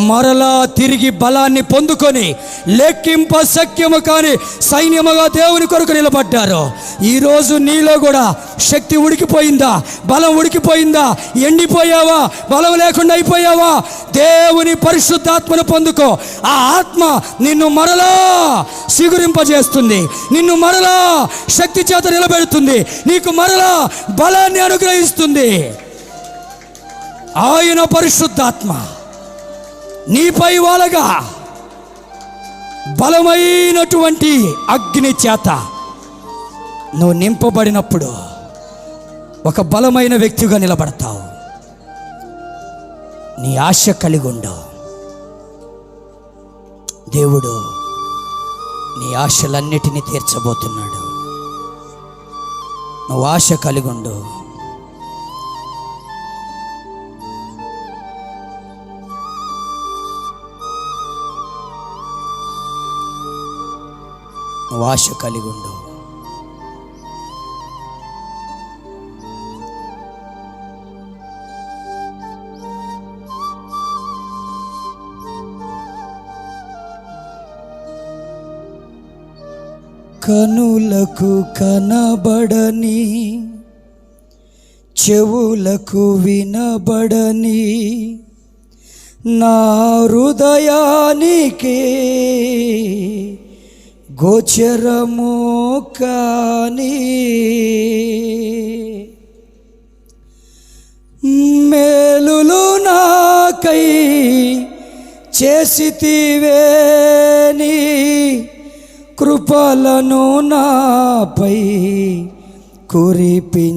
మరలా తిరిగి బలాన్ని పొందుకొని లెక్కింప శక్యము కాని సైన్యముగా దేవుని కొరకు నిలబడ్డారు. ఈరోజు నీలో కూడా శక్తి ఉడికిపోయిందా? బలం ఉడికిపోయిందా? ఎండిపోయావా? బలం లేకుండా అయిపోయావా? దేవుని పరిశుద్ధాత్మను పొందుకో. ఆ ఆత్మ నిన్ను మరలా సిగురింపజేస్తుంది, నిన్ను మరలా శక్తి చేత నిలబెడుతుంది, నీకు మరలా బలాన్ని అనుగ్రహిస్తుంది. ఆయన పరిశుద్ధాత్మ నీపై వాలగా బలమైనటువంటి అగ్ని చేత నువ్వు నింపబడినప్పుడు ఒక బలమైన వ్యక్తిగా నిలబడతావు. నీ ఆశ కలిగి ఉండవు. దేవుడు నీ ఆశలన్నిటినీ తీర్చబోతున్నాడు. నువ్వు ఆశ కలిగి ఉండు. నువ్వు ఆశ కలిగి ఉండు. కనులకు కనబడని, చెవులకు వినబడని నా హృదయానికి గోచరము కాని మేలులు నాకై చేసితివే, నీ కృపలను నాపై కురిపించితివే.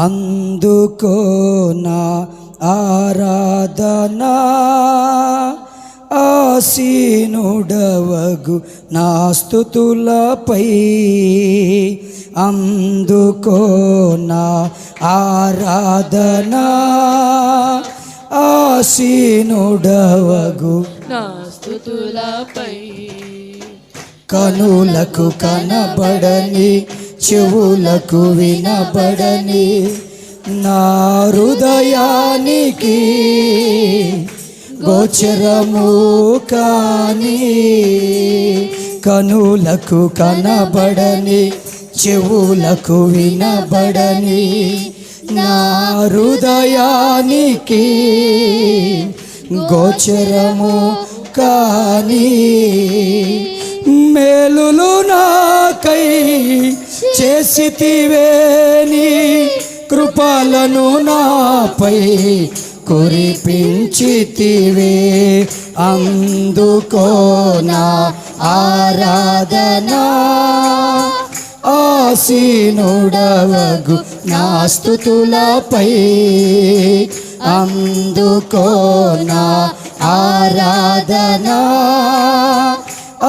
అందుకో నా ఆరాధనా, ఆసీనుడవగు నా స్తుతులపై. అందుకో నా ఆరాధనా, ఆసీనుడవగు
నా స్తుతులపై.
కనులకు కనబడని, చెవులకు వినబడని నా హృదయానికి గోచరము కాని, కనులకు కనబడని, చెవులకు వినబడని నా హృదయానికి గోచరము కాని మేలులు నాకై చేసితివే, నీ కృపలను నాపై కురిపించితివే. అందుకో నా ఆరాధనా, ఆసీనుడవగు నా స్తుతులపై. అందుకో నా ఆరాధనా,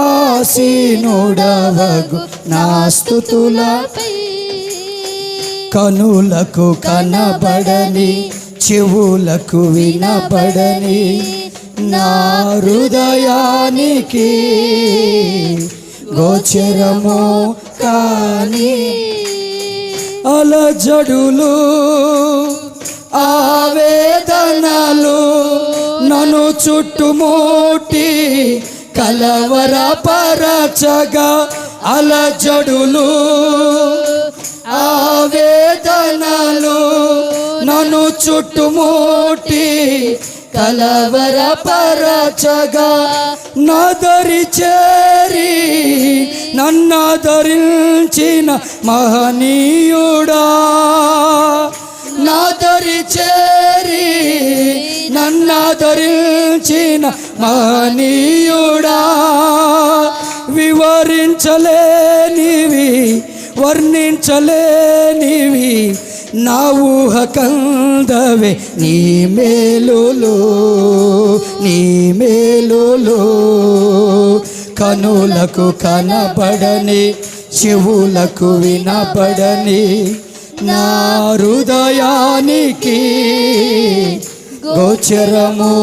ఆసీనుడవగు నా స్తుతులపై. కనులకు కనబడని, చెవులకు వినబడని నా హృదయానికి గోచరము కాని అలజడులు, ఆవేదనలు నన్ను చుట్టుముట్టి కలవరపరచగా, అలజడులు, ఆవేదనలు నన్ను చుట్టుముట్టి కలవరపరచగా, నాదరి చేరి నన్నాదరించిన మహనీయుడా, నాదరి చేరి నన్నాదరించిన మహనీయుడా, వివరించలేనివి వర్ణించలేనివి నా ఊహ కందవే నీ మేలులు, నీ మేలులు. కనులకు కనబడని, చెవులకు వినబడని నా హృదయానికి గోచరము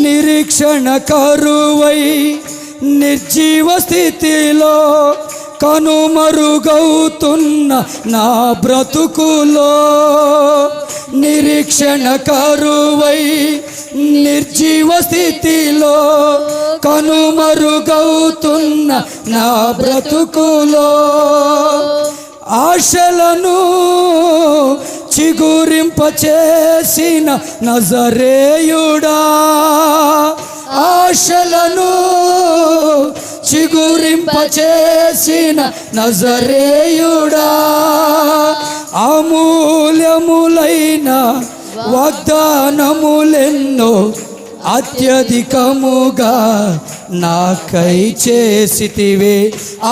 నిరీక్షణ కరువై నిర్జీవ స్థితిలో కనుమరుగవుతున్న నా బ్రతుకులో నిరీక్షణ కరువై నిర్జీవ స్థితిలో కనుమరుగవుతున్న నా బ్రతుకులో ఆశలను చిగురింపచేసిన నజరేయుడా ఆశలను చిగురింపచేసిన నజరేయుడా అమూల్యములైన వాగ్దానములెన్నో అత్యధికముగా నాకై చేసితివే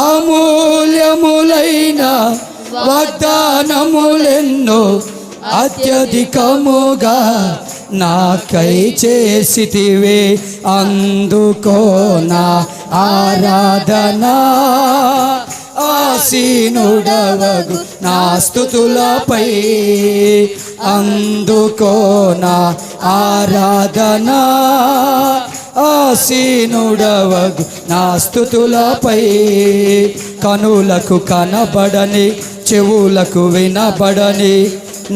అమూల్యములైన వాగ్దానములెన్నో అత్యధికముగా నాకై చేసితివే అందుకో నా ఆరాధనా ఆసీనుడవగు నా స్తుతులపై అందుకో నా ఆరాధనా ఆసీనుడవగు నా స్తుతులపై కనులకు కనబడని చెవులకు వినబడని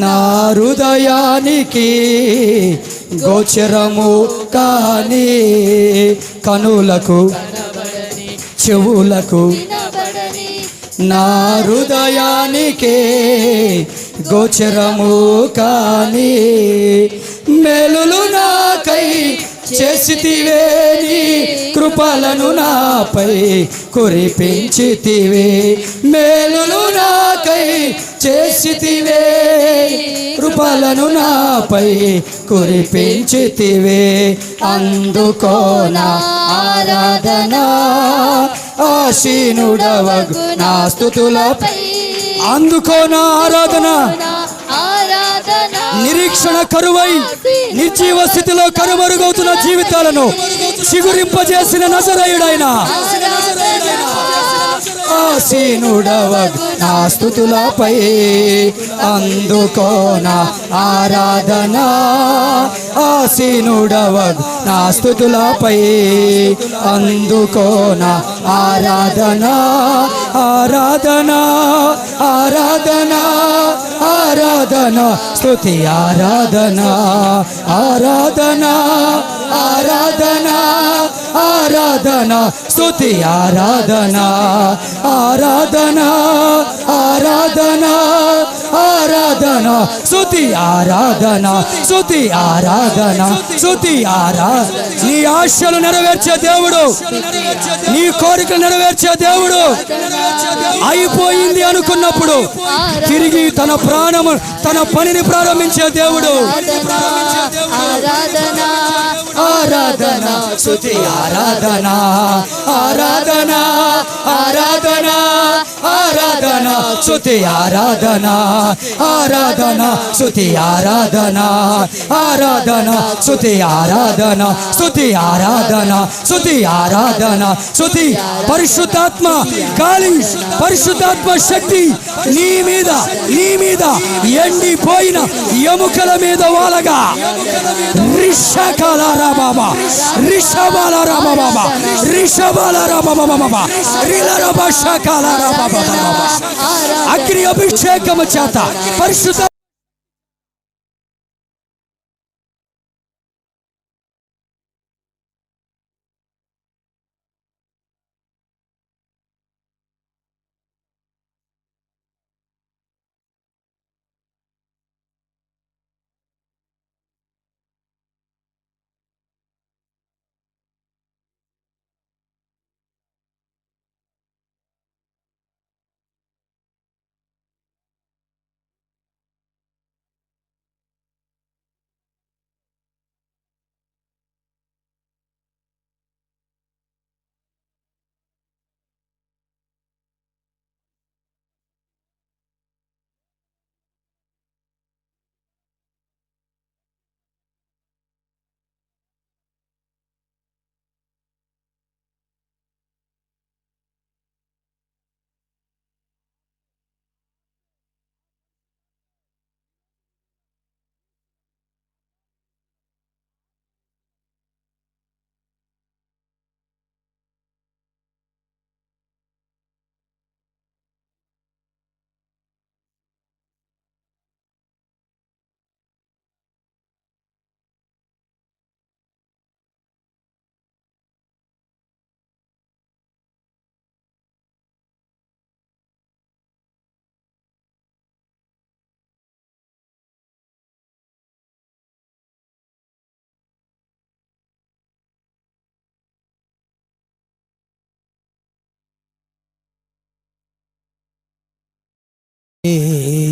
నా హృదయానికి గోచరము కాని కనులకు చెవులకు నా హృదయానికి గోచరము కాని మేలులు నాకై చేసితివే నీ కృపలను నాపై కురిపించితివే మేలులు నాకై చేసితివే కృపలను నాపై కురిపించితివే అందుకో నా ఆరాధనా ఆసీనుడవగు నా స్తుతులపై అందుకో నా ఆరాధన నిరీక్షణ కరువై నిర్జీవ స్థితిలో కనుమరుగవుతున్న జీవితాలను చిగురింపజేసిన నజరేయుడైన ఆసీనుడవగు నా స్తుతులపై అందుకో నా ఆరాధనా ఆసీనుడవగు నా స్తుతులపై అందుకో నా ఆరాధనా ఆరాధనా ఆరాధనా ఆరాధనా స్తుతి ఆరాధనా ఆరాధనా ఆరాధనా ఆరాధనా స్తుతి ఆరాధనా ఆరాధనా ఆరాధనా ఆరాధనా స్తుతి ఆరాధనా స్తుతి ఆరాధనా స్తుతి నీ ఆశలు నెరవేర్చే దేవుడు నీ కోరికలు నెరవేర్చే దేవుడు అయిపోయింది అనుకున్నప్పుడు తిరిగి తన ప్రాణము తన పనిని ప్రారంభించే దేవుడు
ఆరాధనా
ఆరాధనా స్తుతి ఆరాధనా ఆరాధనా ఆరాధనా ఆరాధనా స్తుతి ఆరాధనా ఆరాధనా స్తుతి ఆరాధనా ఆరాధనా స్తుతి ఆరాధనా స్తుతి ఆరాధనా స్తుతి ఆరాధనా స్తుతి పరిశుద్ధాత్మ గాలి పరిశుద్ధాత్మ శక్తి నీ మీద ఎండిపోయిన ఎముకల మీద వాలగా రిషకాలారా బాబా రిషబాలారా బాబా రిషబాలారా బాబా రిలరబా షకాలారా బాబా అగ్ని అభిషేకము చేత పరిశుద్ధ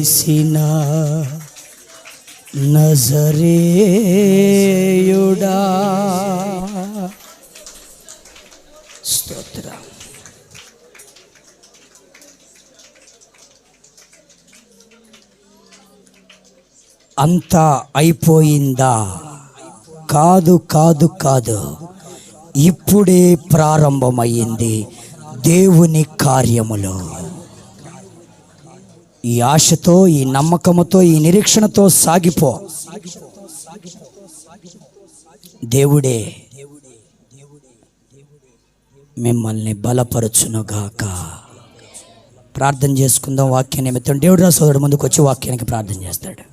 చేసిన నజరేయుడా స్తోత్రం. అంతా అయిపోయిందా? కాదు కాదు కాదు, ఇప్పుడే ప్రారంభమయ్యింది దేవుని కార్యములో. ఈ ఆశతో, ఈ నమ్మకముతో, ఈ నిరీక్షణతో సాగిపో. దేవుడే మిమ్మల్ని బలపరచునుగాక. ప్రార్థన చేసుకుందాం. వాక్య నిమిత్తం దేవుడు సోదరుడు ముందుకు వచ్చి వాక్యానికి ప్రార్థన చేస్తాడు.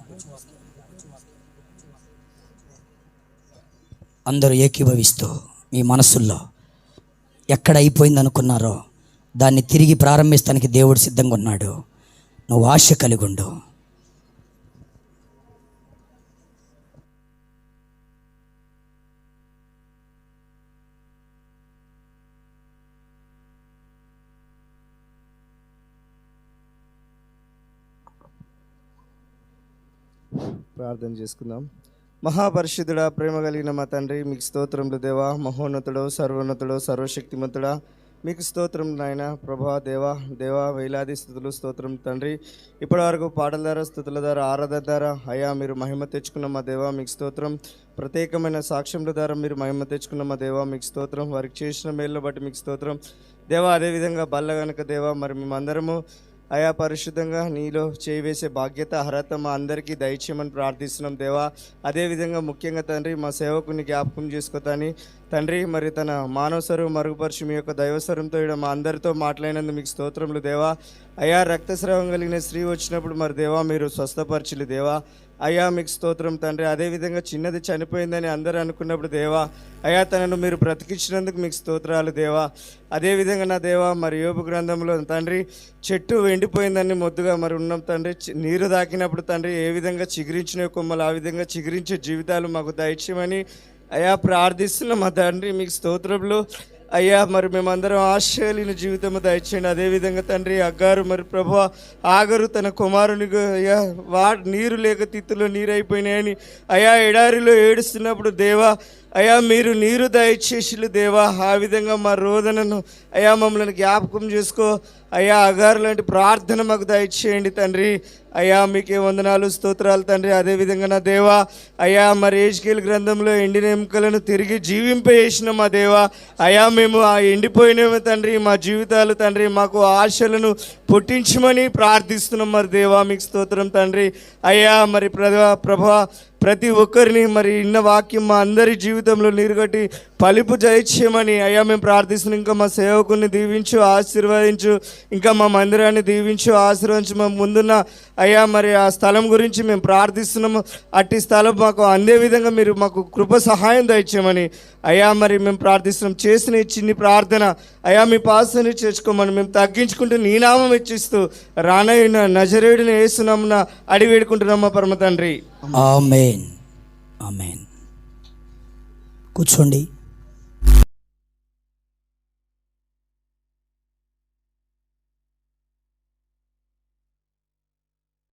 అందరూ ఏకీభవిస్తూ మీ మనసుల్లో ఎక్కడ అయిపోయింది అనుకున్నారో దాన్ని తిరిగి ప్రారంభిస్తానికి దేవుడు సిద్ధంగా ఉన్నాడు. నువ్వు ఆశ కలిగి ఉండు.
ప్రార్థన చేసుకుందాం. మహాపరిశుద్ధుడా, ప్రేమ కలిగిన మా తండ్రి, మీకు స్తోత్రములు దేవా. మహోన్నతుడు, సర్వోన్నతుడు, సర్వశక్తిమంతుడా, మీకు స్తోత్రం నాయన. ప్రభా దేవా వేలాది స్థుతులు స్తోత్రం తండ్రి. ఇప్పటి వరకు పాటల ద్వారా, స్థుతుల ద్వారా, ఆరాధన ద్వారా అయ్యా మీరు మహిమ తెచ్చుకున్న మా దేవా మీకు స్తోత్రం. ప్రత్యేకమైన సాక్ష్యముల ద్వారా మీరు మహిమ తెచ్చుకున్న మా దేవా మీకు స్తోత్రం. వారికి చేసిన మేలును బట్టి మీకు స్తోత్రం దేవా. అదేవిధంగా బల్ల గనుక దేవా మరి మేమందరము అయా పరిశుద్ధంగా నీలో చేయివేసే బాధ్యత, అర్హత మా అందరికీ దయచేయమని ప్రార్థిస్తున్నాం దేవా. అదేవిధంగా ముఖ్యంగా తండ్రి మా సేవకుని జ్ఞాపకం చేసుకోతాని తండ్రి, మరి తన మానవ స్వరం మరుగుపరిచి మీ యొక్క దైవస్వరంతో ఇక్కడ మా అందరితో మాట్లాడినందుకు మీకు స్తోత్రములు దేవా. అయా రక్తస్రావం కలిగిన స్త్రీ వచ్చినప్పుడు మరి దేవా మీరు స్వస్థపరచులు దేవా. అయ్యా మీకు స్తోత్రం తండ్రి. అదేవిధంగా చిన్నది చనిపోయిందని అందరూ అనుకున్నప్పుడు దేవా అయ్యా తనను మీరు బ్రతికించినందుకు మీకు స్తోత్రాలు దేవా. అదేవిధంగా నా దేవా మరి యోబు గ్రంథంలో తండ్రి చెట్టు ఎండిపోయిందని మొద్దుగా మరి ఉన్నాం తండ్రి. నీరు తాకినప్పుడు తండ్రి ఏ విధంగా చిగురించిన కొమ్మలు ఆ విధంగా చిగురించే జీవితాలు మాకు దయచేయమని అయ్యా ప్రార్థిస్తున్నాం మా తండ్రి మీకు స్తోత్రములు అయ్యా. మరి మేమందరం ఆశయలిన జీవితం దయచేయండి. అదేవిధంగా తండ్రి అగ్గారు మరి ప్రభువా ఆగరు తన కుమారునికి అయ్యా నీరు లేక తిత్తులో నీరు అయిపోయినాయని అయ్యా ఎడారిలో ఏడుస్తున్నప్పుడు దేవా అయ్యా మీరు నీరు దయచేసిలు దేవా. ఆ విధంగా మా రోదనను అయ్యా మమ్మల్ని జ్ఞాపకం చేసుకో అయ్యా. అగారు లాంటి ప్రార్థన మాకు దయచేయండి తండ్రి. అయ్యా మీకే వందనాలు స్తోత్రాలు తండ్రి. అదేవిధంగా నా దేవా అయ్యా మరి యెహెజ్కేలు గ్రంథంలో ఎండిన ఎముకలను తిరిగి జీవింపజేసిన మా దేవా అయ్యా మేము ఆ ఎండిపోయినేమో తండ్రి మా జీవితాలు తండ్రి మాకు ఆశలను పుట్టించమని ప్రార్థిస్తున్నాం మరి దేవా మీకు స్తోత్రం తండ్రి. అయ్యా మరి ప్రభా ప్రతి ఒక్కరిని మరి ఇన్న వాక్యం మా అందరి జీవితంలో నీరుగట్టి పలుపు జయించమని అయ్యా మేము ప్రార్థిస్తున్నాం. ఇంకా మా సేవకుని దీవించు ఆశీర్వదించు, ఇంకా మా మందిరాన్ని దీవించు ఆశీర్వదించు. మా ముందున్న అయ్యా మరి ఆ స్థలం గురించి మేము ప్రార్థిస్తున్నాము. అట్టి స్థలం మాకు అందే విధంగా మీరు మాకు కృప సహాయం దయచేయమని అయ్యా మరి మేము ప్రార్థిస్తున్నాం. చేసిన ఈ చిన్ని ప్రార్థన అయ్యా మీ పాసని చేర్చుకోమని మేము తగ్గించుకుంటూ నీ నామం హెచ్చిస్తూ రానయ్య నజరేయుడిని యేసునామమున అడిగి వేడుకుంటున్నాం మా పరమ తండ్రి.
ఆమేన్ ఆమేన్. కూర్చోండి.